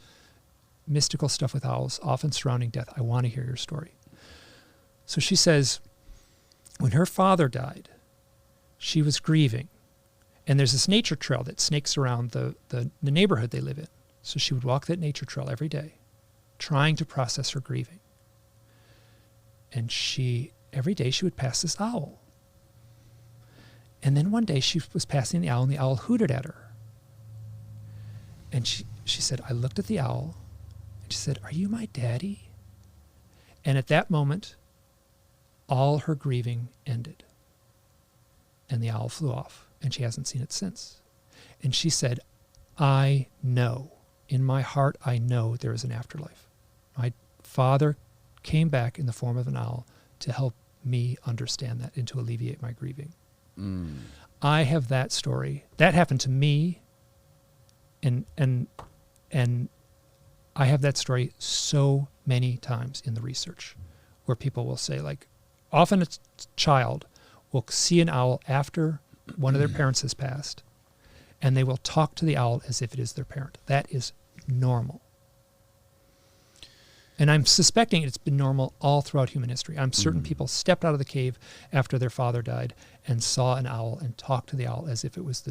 mystical stuff with owls, often surrounding death. I want to hear your story. So she says, when her father died, she was grieving. And there's this nature trail that snakes around the neighborhood they live in. So she would walk that nature trail every day, trying to process her grieving. And every day she would pass this owl. And then one day she was passing the owl, and the owl hooted at her. And she said, I looked at the owl, and she said, are you my daddy? And at that moment, all her grieving ended. And the owl flew off, and she hasn't seen it since. And she said, I know, in my heart, I know there is an afterlife. My father came back in the form of an owl to help me understand that and to alleviate my grieving. Mm. I have that story. That happened to me, and I have that story so many times in the research where people will say, like, often a child will see an owl after one of their parents has passed, and they will talk to the owl as if it is their parent. That is normal. And I'm suspecting it's been normal all throughout human history. I'm certain people stepped out of the cave after their father died and saw an owl and talked to the owl as if it was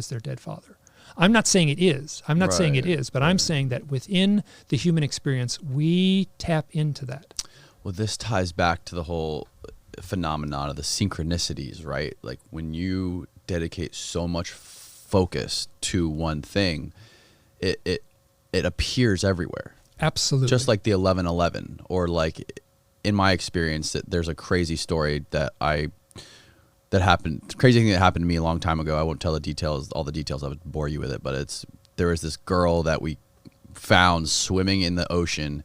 their dead father. I'm not saying it is. I'm not saying it is, but I'm saying that within the human experience, we tap into that. Well, this ties back to the whole phenomenon of the synchronicities, right? Like when you dedicate so much focus to one thing, it appears everywhere. Absolutely. Just like the 1111, or like in my experience, that there's a crazy story that happened, crazy thing that happened to me a long time ago. I won't tell all the details. I would bore you with it, but there was this girl that we found swimming in the ocean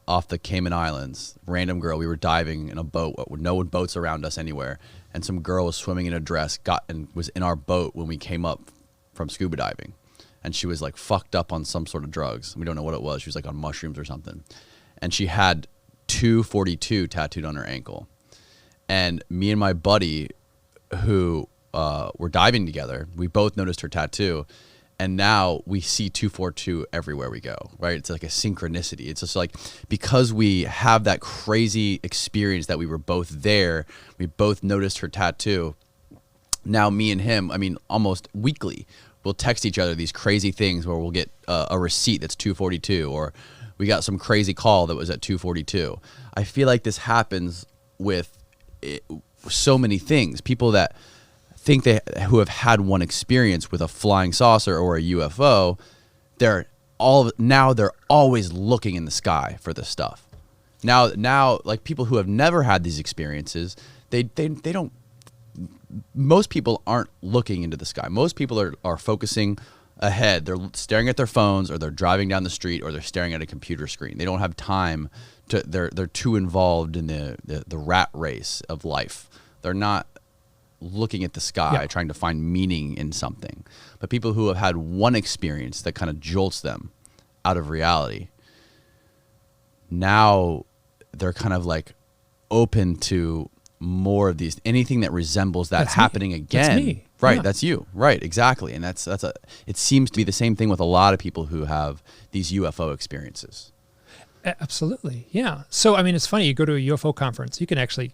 off the Cayman Islands. Random girl. We were diving in a boat. No boats around us anywhere, and some girl was swimming in a dress, and was in our boat when we came up from scuba diving, and she was like fucked up on some sort of drugs. We don't know what it was. She was like on mushrooms or something, and she had 242 tattooed on her ankle. And me and my buddy who were diving together, we both noticed her tattoo, and now we see 242 everywhere we go, right? It's like a synchronicity. It's just like, because we have that crazy experience that we were both there, we both noticed her tattoo. Now me and him, I mean, almost weekly, we'll text each other these crazy things where we'll get a receipt that's 242, or we got some crazy call that was at 242. I feel like this happens with so many things. People that think who have had one experience with a flying saucer or a UFO, they're always looking in the sky for this stuff. Now, like people who have never had these experiences, they don't. Most people aren't looking into the sky. Most people are focusing ahead. They're staring at their phones, or they're driving down the street, or they're staring at a computer screen. They don't have time to. They're too involved in the rat race of life. They're not looking at the sky, trying to find meaning in something. But people who have had one experience that kind of jolts them out of reality, now they're kind of like open to more of these, anything that resembles that happening again. That's me. Right, Yeah. that's you. Right, exactly. And it seems to be the same thing with a lot of people who have these UFO experiences. Absolutely. Yeah. So, I mean, it's funny. You go to a UFO conference, you can actually,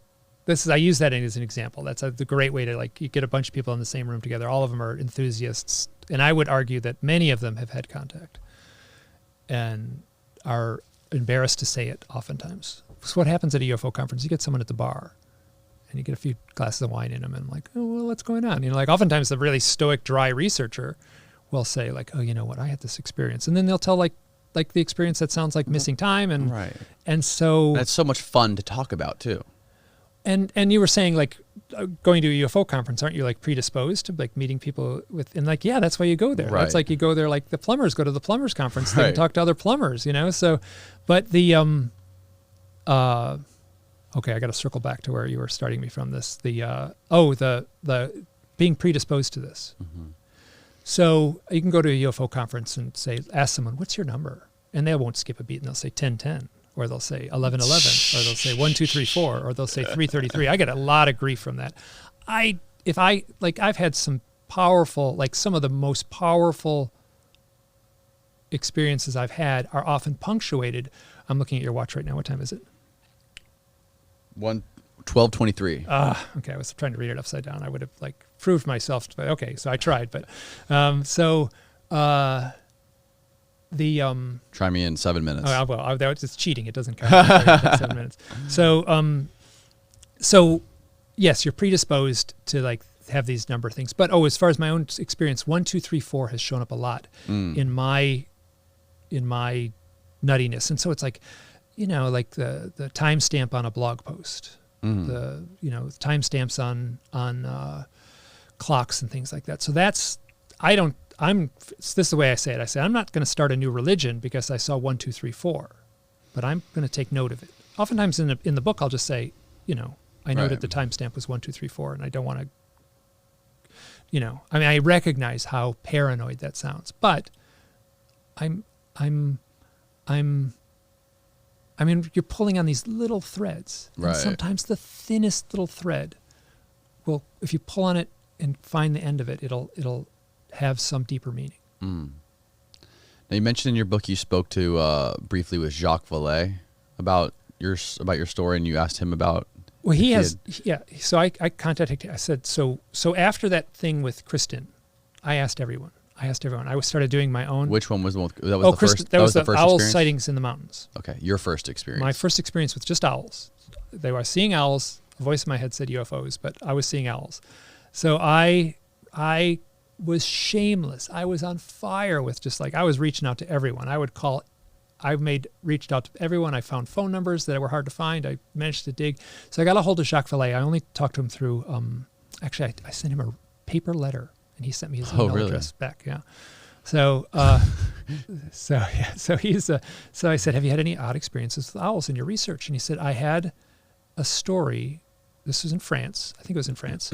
I use that as an example. That's the great way to, like, you get a bunch of people in the same room together. All of them are enthusiasts. And I would argue that many of them have had contact and are embarrassed to say it oftentimes. So what happens at a UFO conference? You get someone at the bar and you get a few glasses of wine in them and I'm like, oh, well, what's going on? You know, like oftentimes the really stoic, dry researcher will say like, oh, you know what? I had this experience. And then they'll tell like the experience that sounds like missing time. And, Right. And so That's so much fun to talk about too. And you were saying like going to a UFO conference, aren't you like predisposed to like meeting people with, and like, yeah, that's why you go there. Right. That's like you go there, like the plumbers go to the plumbers conference, they Right. can talk to other plumbers, you know? So, but the, okay, I got to circle back to where you were starting me from this. The being predisposed to this. Mm-hmm. So you can go to a UFO conference and say, ask someone, what's your number? And they won't skip a beat and they'll say 1010. Or they'll say 1111, or they'll say 1234, or they'll say 333. I get a lot of grief from that. I've had some powerful, like some of the most powerful experiences I've had are often punctuated. I'm looking at your watch right now. What time is it? 12:23. Okay. I was trying to read it upside down. I would have like proved myself. But okay, so I tried. But Try me in 7 minutes. Oh, well, it's cheating. It doesn't count. 7 minutes. So yes, you're predisposed to like have these number of things. But as far as my own experience, 1, 2, 3, 4 has shown up a lot in my nuttiness. And so it's like, you know, like the timestamp on a blog post, the timestamps on clocks and things like that. So this is the way I say it. I say, I'm not going to start a new religion because I saw 1, 2, 3, 4, but I'm going to take note of it. Oftentimes in the book, I'll just say, you know, I noted Right. the timestamp was 1, 2, 3, 4, and I don't want to, you know, I mean, I recognize how paranoid that sounds, but I mean, you're pulling on these little threads, and Right. sometimes the thinnest little thread will, if you pull on it and find the end of it, it'll have some deeper meaning. Now you mentioned in your book you spoke to briefly with Jacques Vallée about your story, and you asked him about. Well, So I contacted him. I said, so after that thing with Kristen, I asked everyone. I started doing my own. Which one was the one? That was the Kristen, first. that was the first owl experience? sightings in the mountains. Okay, your first experience. My first experience with just owls. They were seeing owls. A voice in my head said UFOs, but I was seeing owls. So I was shameless. I was on fire with just like, I was reaching out to everyone. Reached out to everyone. I found phone numbers that were hard to find. I managed to dig. So I got a hold of Jacques Vallée. I only talked to him through, actually I sent him a paper letter and he sent me his email address back. Yeah. So, so I said, have you had any odd experiences with owls in your research? And he said, I had a story. This was in France. I think it was in France.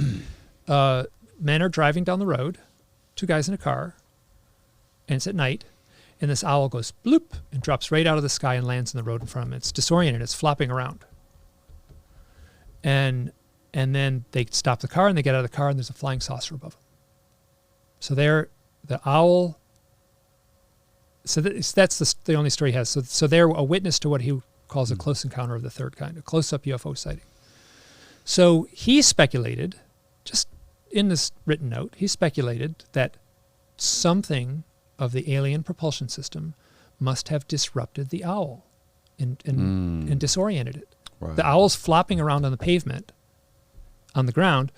Men are driving down the road two guys in a car, and it's at night, and this owl goes bloop and drops right out of the sky and lands in the road in front of them. It's disoriented. It's flopping around. And then they stop the car, and they get out of the car, and there's a flying saucer above them. So the owl... So that's the only story he has. So they're a witness to what he calls a close encounter of the third kind, a close-up UFO sighting. So he speculated, just in this written note, he speculated that something of the alien propulsion system must have disrupted the owl and disoriented it. Right. The owl's flopping around on the pavement, on the ground,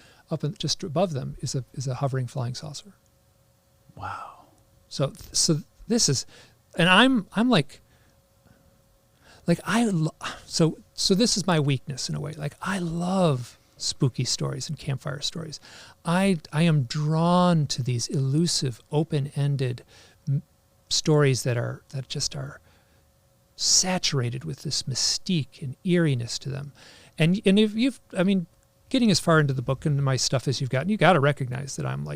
just above them is a hovering flying saucer. Wow. So this is, and I'm like so this is my weakness in a way. Like, I love spooky stories and campfire stories. I am drawn to these elusive, open-ended stories that just are saturated with this mystique and eeriness to them. And if getting as far into the book and my stuff as you've gotten, you got to recognize that I'm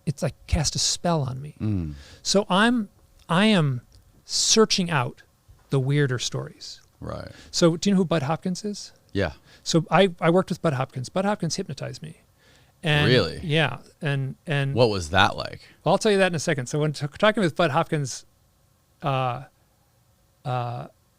it's like cast a spell on me. So I am searching out the weirder stories. Right. So do you know who Bud Hopkins is? Yeah. So I worked with Bud Hopkins. Bud Hopkins hypnotized me. And Really? Yeah. And What was that like? I'll tell you that in a second. So when talking with Bud Hopkins,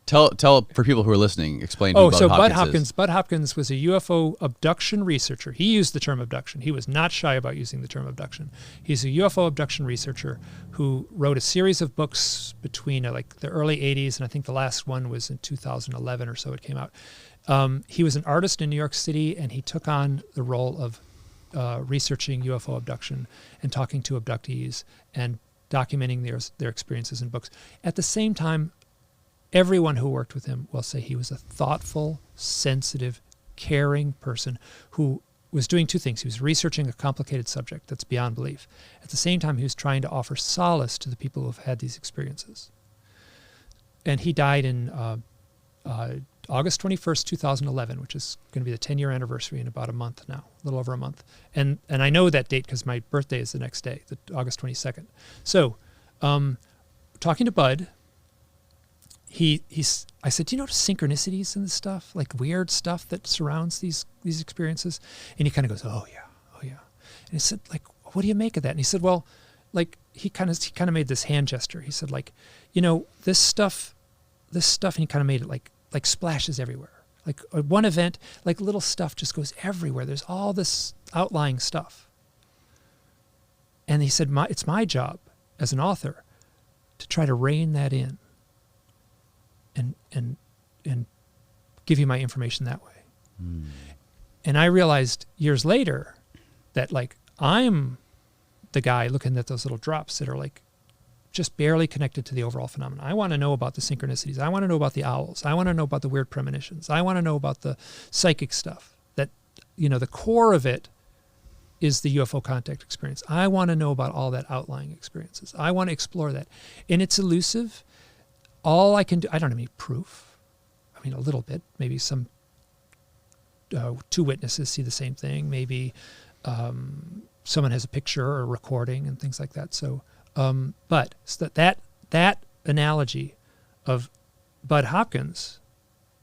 Tell for people who are listening, explain who Bud Hopkins is. Bud Hopkins was a UFO abduction researcher. He used the term abduction. He was not shy about using the term abduction. He's a UFO abduction researcher who wrote a series of books between the early 80s, and I think the last one was in 2011 or so it came out. He was an artist in New York City, and he took on the role of researching UFO abduction and talking to abductees and documenting their experiences in books. At the same time, everyone who worked with him will say he was a thoughtful, sensitive, caring person who was doing two things. He was researching a complicated subject that's beyond belief. At the same time, he was trying to offer solace to the people who have had these experiences. And he died in August 21st, 2011, which is going to be the 10-year anniversary in about a month now, a little over a month. And I know that date because my birthday is the next day, August 22nd. So talking to Bud, I said, do you notice synchronicities in this stuff, like weird stuff that surrounds these experiences? And he kind of goes, oh yeah. And he said, like, what do you make of that? And he said, well, like, he kind of made this hand gesture. He said, like, this stuff, and he kind of made it like splashes everywhere. Like one event, like little stuff just goes everywhere. There's all this outlying stuff. And he said, it's my job as an author to try to rein that in. And give you my information that way. And I realized years later that, like, I'm the guy looking at those little drops that are like just barely connected to the overall phenomenon. I want to know about the synchronicities. I want to know about the owls. I want to know about the weird premonitions. I want to know about the psychic stuff. That, the core of it is the UFO contact experience. I want to know about all that outlying experiences. I want to explore that. And it's elusive. All I can do, I don't have any proof. I mean, a little bit. Maybe some two witnesses see the same thing. Maybe someone has a picture or a recording and things like that. So, but that analogy of Bud Hopkins,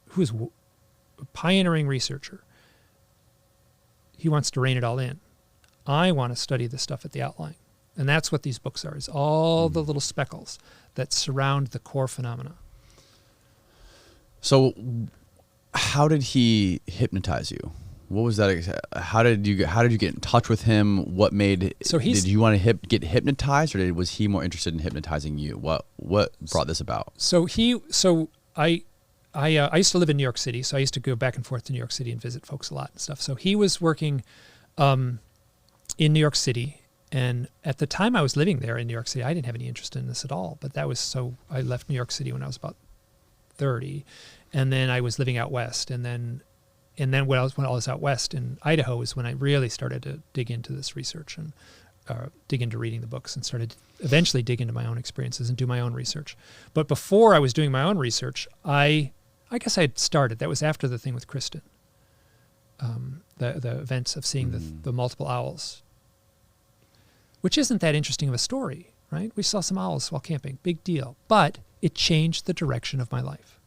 who is a pioneering researcher, he wants to rein it all in. I want to study the stuff at the outlying. And that's what these books are, is all the little speckles that surround the core phenomena. So how did he hypnotize you? What was that? How did you get in touch with him? What made, did you want to get hypnotized, or was he more interested in hypnotizing you? What brought this about? I used to live in New York City, so I used to go back and forth to New York City and visit folks a lot and stuff. So he was working in New York City. And at the time I was living there in New York City, I didn't have any interest in this at all. But I left New York City when I was about 30, and then I was living out west. And then when I was out west in Idaho is when I really started to dig into this research and dig into reading the books, and started eventually dig into my own experiences and do my own research. But before I was doing my own research, I guess I had started. That was after the thing with Kristen. the events of seeing the multiple owls, which isn't that interesting of a story, right? We saw some owls while camping, big deal, but it changed the direction of my life.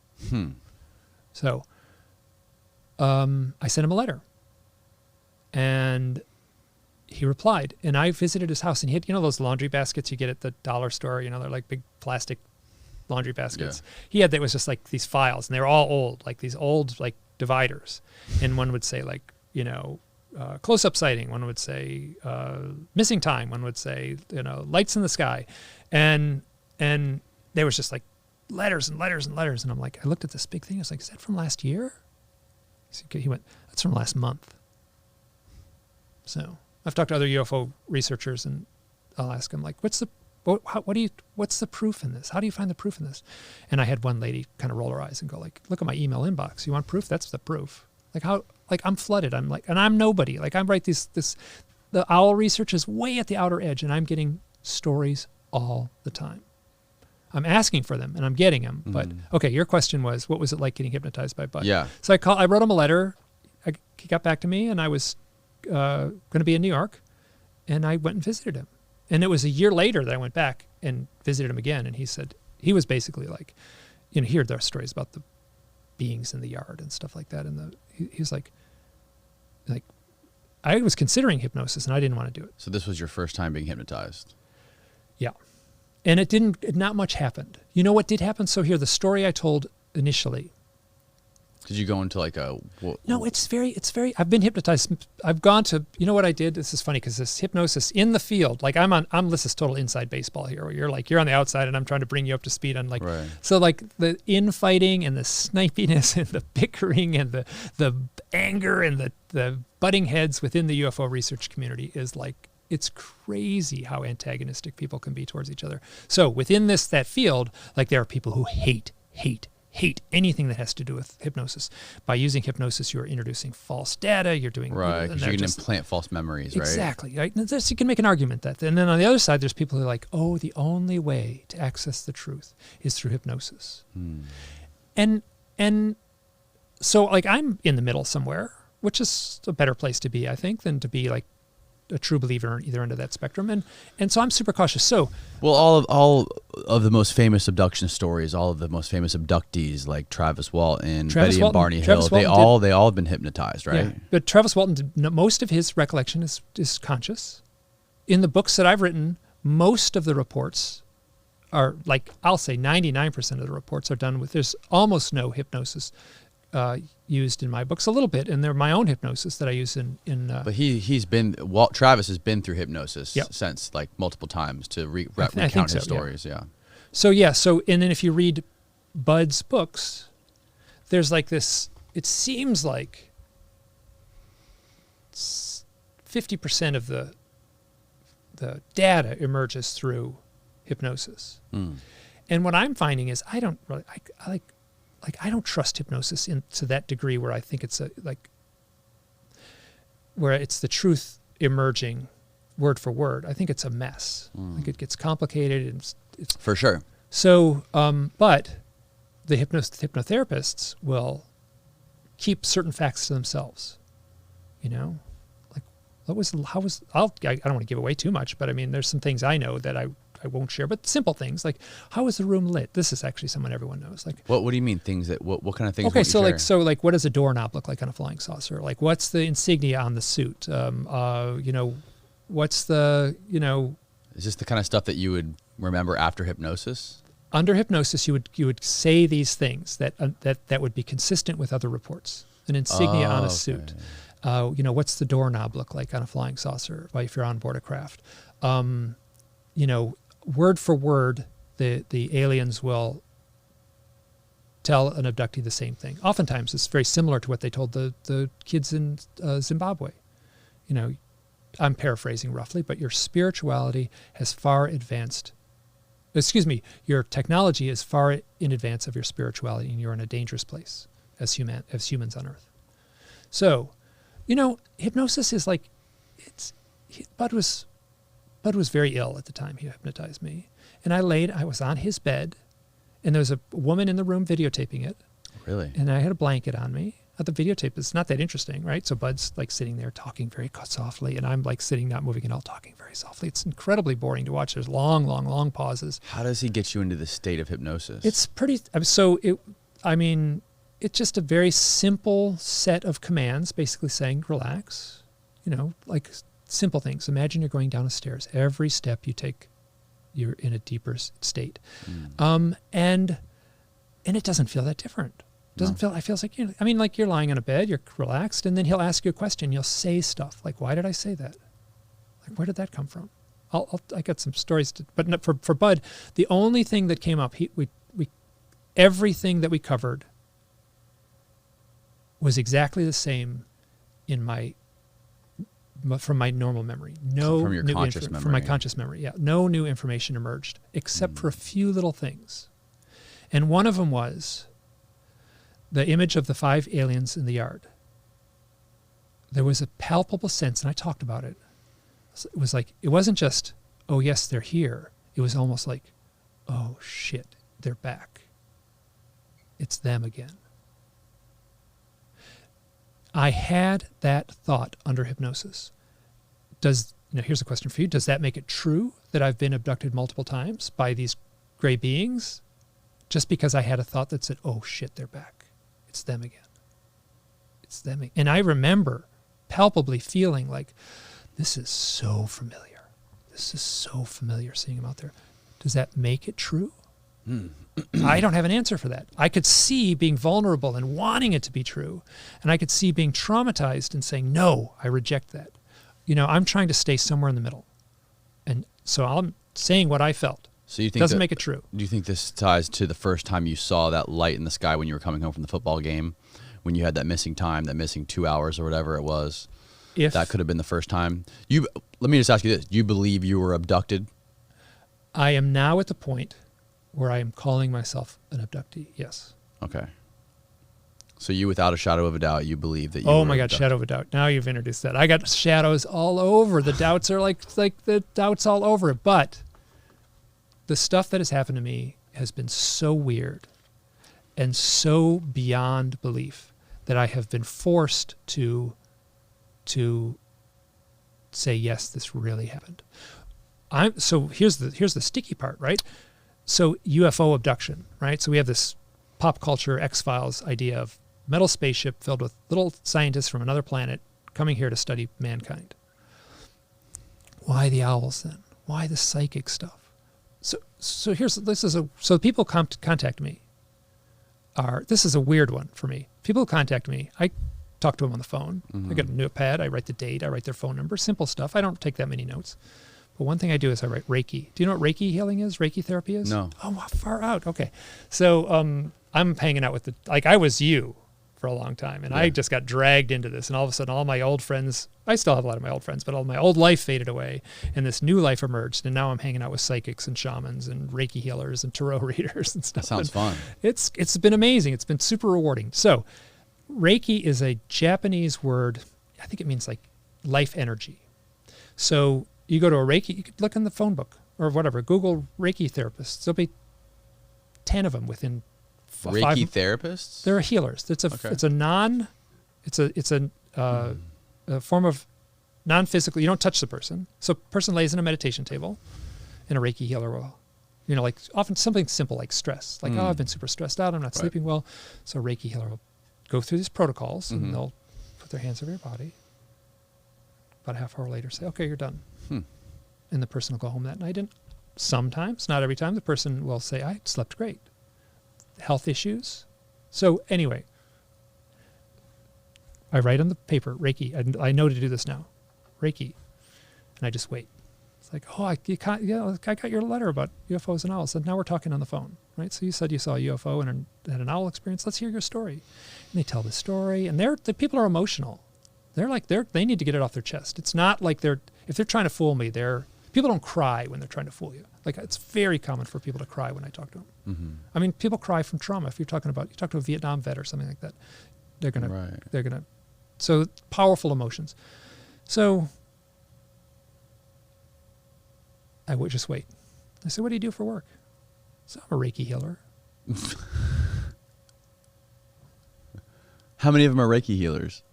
So I sent him a letter, and he replied, and I visited his house, and he had, those laundry baskets you get at the dollar store, they're like big plastic laundry baskets. Yeah. He had, that was just like these files, and they were all old, like these old, like dividers. And one would say like, close-up sighting. One would say missing time. One would say, lights in the sky. And there was just like letters and letters and letters. And I'm like, I looked at this big thing. I was like, is that from last year? He went, that's from last month. So I've talked to other UFO researchers, and I'll ask them like, what's the proof in this? How do you find the proof in this? And I had one lady kind of roll her eyes and go like, look at my email inbox. You want proof? That's the proof. Like how, like I'm flooded. I'm like, and I'm nobody. Like I'm right. The owl research is way at the outer edge, and I'm getting stories all the time. I'm asking for them and I'm getting them. But okay, your question was, what was it like getting hypnotized by Bud? Yeah. So I wrote him a letter. He got back to me, and I was going to be in New York, and I went and visited him. And it was a year later that I went back and visited him again. And he said, he was basically like, he heard their stories about the beings in the yard and stuff like that. And he was like, I was considering hypnosis, and I didn't want to do it. So this was your first time being hypnotized? Yeah. And not much happened. You know what did happen? So here, the story I told initially. Did you go into like a... No, it's very, I've been hypnotized. I've gone to, you know what I did? This is funny because this hypnosis in the field, like this is total inside baseball here, where you're on the outside and I'm trying to bring you up to speed on like, right. So like the infighting and the snipiness and the bickering and the anger and the butting heads within the UFO research community is like, it's crazy how antagonistic people can be towards each other. So within that field, like there are people who hate anything that has to do with hypnosis. By using hypnosis, you're introducing false data. You're doing right, because you can implant false memories, right? Exactly. Right. And you can make an argument that. And then on the other side, there's people who are like, oh, the only way to access the truth is through hypnosis. And so like I'm in the middle somewhere, which is a better place to be, I think, than to be like a true believer on either end of that spectrum, and so I'm super cautious. So, well, all of the most famous abduction stories, all of the most famous abductees, like Travis Walton, Betty and Barney Hill, they all have been hypnotized, right? Yeah. But Travis Walton, most of his recollection is conscious. In the books that I've written, most of the reports are like, I'll say 99% of the reports are done with. There's almost no hypnosis used in my books, a little bit, and they're my own hypnosis that I use in but Travis has been through hypnosis since like multiple times to recount his stories. Yeah. So and then if you read Bud's books, there's like this, it seems like 50% of the data emerges through hypnosis. And what I'm finding is I don't trust hypnosis to that degree where I think it's where it's the truth emerging word for word. I think it's a mess. Like it gets complicated. And it's for sure. So, but the hypnotherapists will keep certain facts to themselves. Like I don't want to give away too much, but I mean, there's some things I know that I won't share, but simple things like how is the room lit? This is actually someone everyone knows. Like what do you mean things that what kind of things? Okay, so what does a doorknob look like on a flying saucer? Like what's the insignia on the suit? What's the Is this the kind of stuff that you would remember after hypnosis? Under hypnosis, you would say these things that would be consistent with other reports. An insignia on a suit. What's the doorknob look like on a flying saucer? If you're on board a craft. Word for word, the aliens will tell an abductee the same thing. Oftentimes, it's very similar to what they told the kids in Zimbabwe. I'm paraphrasing roughly, but your spirituality has far advanced. Your technology is far in advance of your spirituality, and you're in a dangerous place as humans on Earth. So, hypnosis is like Bud was very ill at the time he hypnotized me. And I was on his bed, and there was a woman in the room videotaping it. Really? And I had a blanket on me. The videotape is not that interesting, right? So Bud's like sitting there talking very softly, and I'm like sitting, not moving at all, talking very softly. It's incredibly boring to watch. There's long, long, long pauses. How does he get you into this state of hypnosis? It's pretty, it's just a very simple set of commands, basically saying, relax, like simple things. Imagine you're going down the stairs. Every step you take, you're in a deeper state. And it doesn't feel that different. It feels like, like you're lying on a bed, you're relaxed, and then he'll ask you a question. You'll say stuff like, why did I say that? Like, where did that come from? I got some stories, but for Bud, the only thing that came up, everything that we covered was exactly the same from my normal memory. No from your conscious memory. From my conscious memory, yeah. No new information emerged, except for a few little things. And one of them was the image of the 5 aliens in the yard. There was a palpable sense, and I talked about it. It was like, it wasn't just, oh yes, they're here. It was almost like, oh shit, they're back. It's them again. I had that thought under hypnosis. Here's a question for you. Does that make it true that I've been abducted multiple times by these gray beings? Just because I had a thought that said, oh shit, they're back. It's them again. It's them again. And I remember palpably feeling like, this is so familiar. This is so familiar seeing them out there. Does that make it true? I don't have an answer for that. I could see being vulnerable and wanting it to be true. And I could see being traumatized and saying, no, I reject that. I'm trying to stay somewhere in the middle. And so I'm saying what I felt. So you think doesn't make it true. Do you think this ties to the first time you saw that light in the sky when you were coming home from the football game, when you had that missing time, that missing 2 hours or whatever it was? If that could have been the first time. Let me just ask you this. Do you believe you were abducted? I am now at the point where I am calling myself an abductee, yes. Okay. So you, without a shadow of a doubt, you believe that you Oh were my God, abducted. shadow of a doubt. Now you've introduced that. I got shadows all over. The doubts are like the doubts all over it. But the stuff that has happened to me has been so weird and so beyond belief that I have been forced to say, yes, this really happened. So here's the sticky part, right? So UFO abduction, right? So we have this pop culture X-Files idea of metal spaceship filled with little scientists from another planet coming here to study mankind. Why the owls then? Why the psychic stuff? So people contact me. This is a weird one for me. People contact me. I talk to them on the phone. I get a notepad. I write the date. I write their phone number. Simple stuff. I don't take that many notes. But one thing I do is I write Reiki. Do you know what Reiki healing is? Reiki therapy is? No. Oh, far out. Okay. So I'm hanging out with I was you for a long time, and I just got dragged into this, and all of a sudden all my old friends, I still have a lot of my old friends, but all my old life faded away, and this new life emerged, and now I'm hanging out with psychics and shamans and Reiki healers and tarot readers and stuff. That sounds fun. It's been amazing. It's been super rewarding. So Reiki is a Japanese word. I think it means like life energy. So you go to a Reiki, you could look in the phone book or whatever, Google Reiki therapists. There'll be 10 of them within Reiki therapists? They're healers. It's a form of non-physical. You don't touch the person. So a person lays in a meditation table, and a Reiki healer will, like often something simple like stress. Like, oh, I've been super stressed out. I'm not sleeping well. So a Reiki healer will go through these protocols, and they'll put their hands over your body. About a half hour later, say, okay, you're done. And the person will go home that night. And sometimes, not every time, the person will say, I slept great. Health issues. So anyway, I write on the paper, Reiki. I know to do this now. Reiki. And I just wait. It's like, oh, I got your letter about UFOs and owls. And now we're talking on the phone, right? So you said you saw a UFO and had an owl experience. Let's hear your story. And they tell the story. And the people are emotional. They need to get it off their chest. It's not like if they're trying to fool me, people don't cry when they're trying to fool you. Like, it's very common for people to cry when I talk to them. I mean, people cry from trauma. If you talk to a Vietnam vet or something like that, they're gonna, so powerful emotions. So I would just wait. I said, what do you do for work? So I'm a Reiki healer. How many of them are Reiki healers?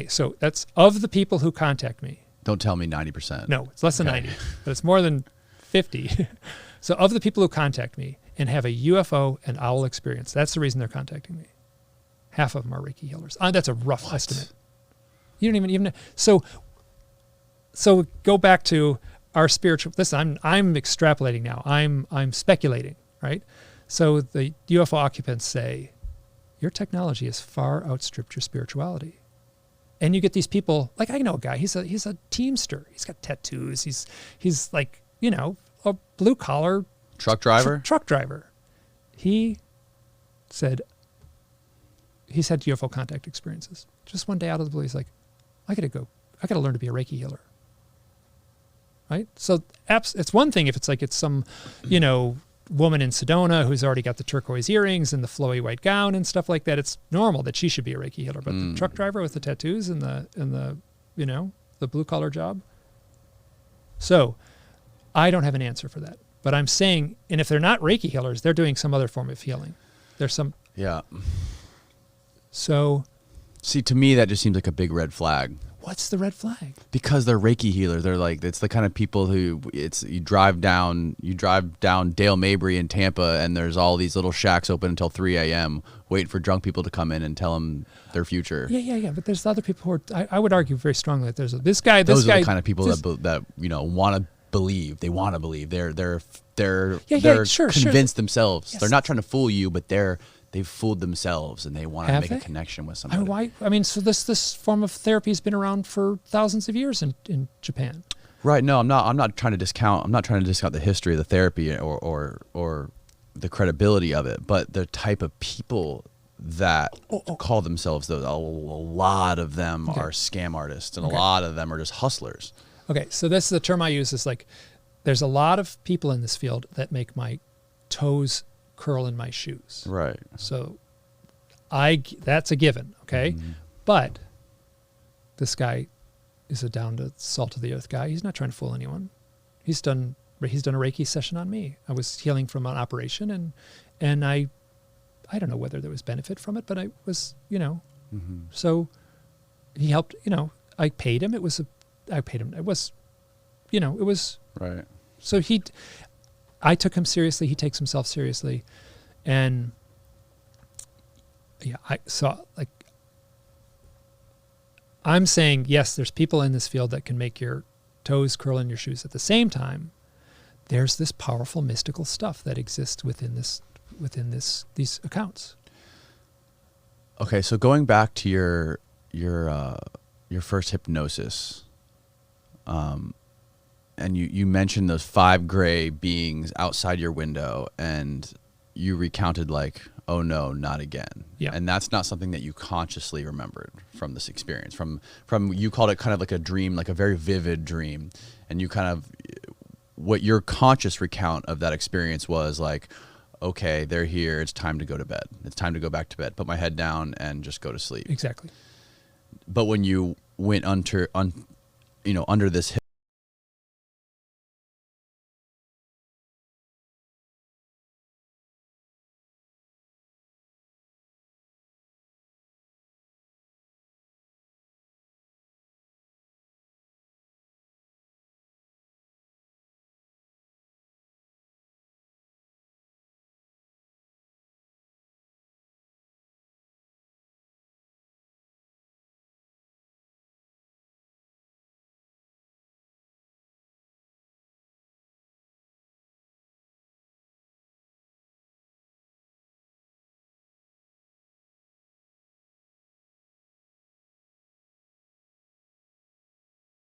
So that's of the people who contact me. Don't tell me 90%. No, it's less than 90, but it's more than 50. So of the people who contact me and have a UFO and owl experience, that's the reason they're contacting me. Half of them are Reiki healers. That's a rough estimate. You don't even so go back to our spiritual. Listen, I'm extrapolating now. I'm speculating, right? So the UFO occupants say, your technology has far outstripped your spirituality. And you get these people, like I know a guy, he's a teamster. He's got tattoos. He's like, a blue collar truck driver. Truck driver. He said he's had UFO contact experiences. Just one day out of the blue, he's like, I gotta learn to be a Reiki healer. Right? So it's one thing if it's some, woman in Sedona who's already got the turquoise earrings and the flowy white gown and stuff like that. It's normal that she should be a Reiki healer. But the truck driver with the tattoos and the blue collar job. So I don't have an answer for that. But I'm saying, and if they're not Reiki healers, they're doing some other form of healing. There's some. Yeah. So. See, to me, that just seems like a big red flag. What's the red flag? Because they're Reiki healers. They're like, it's the kind of people who you drive down Dale Mabry in Tampa, and there's all these little shacks open until 3 a.m. waiting for drunk people to come in and tell them their future. Yeah. But there's other people who are. I would argue very strongly that there's this guy. Those are the kind of people that want to believe. They want to believe. They're convinced themselves. Yes. They're not trying to fool you, but they've fooled themselves and they want to make a connection with somebody. So this form of therapy has been around for thousands of years in Japan. Right. No, I'm not trying to discount the history of the therapy or the credibility of it, but the type of people that call themselves those, a lot of them are scam artists and a lot of them are just hustlers. Okay. So this is the term I use is like, there's a lot of people in this field that make my toes curl in my shoes. Right. So that's a given, okay? Mm-hmm. But this guy is a down to salt of the earth guy. He's not trying to fool anyone. He's done a Reiki session on me. I was healing from an operation and I don't know whether there was benefit from it, but I was, so he helped, I paid him. It was right. So I took him seriously. He takes himself seriously. And I'm saying, yes, there's people in this field that can make your toes curl in your shoes. At the same time, there's this powerful mystical stuff that exists within these accounts. Okay. So going back to your first hypnosis, and you mentioned those 5 gray beings outside your window, and you recounted like, oh no, not again. Yeah. And that's not something that you consciously remembered from this experience. From you called it kind of like a dream, like a very vivid dream. And you kind of, what your conscious recount of that experience was like, okay, they're here. It's time to go to bed. It's time to go back to bed. Put my head down and just go to sleep. Exactly. But when you went under this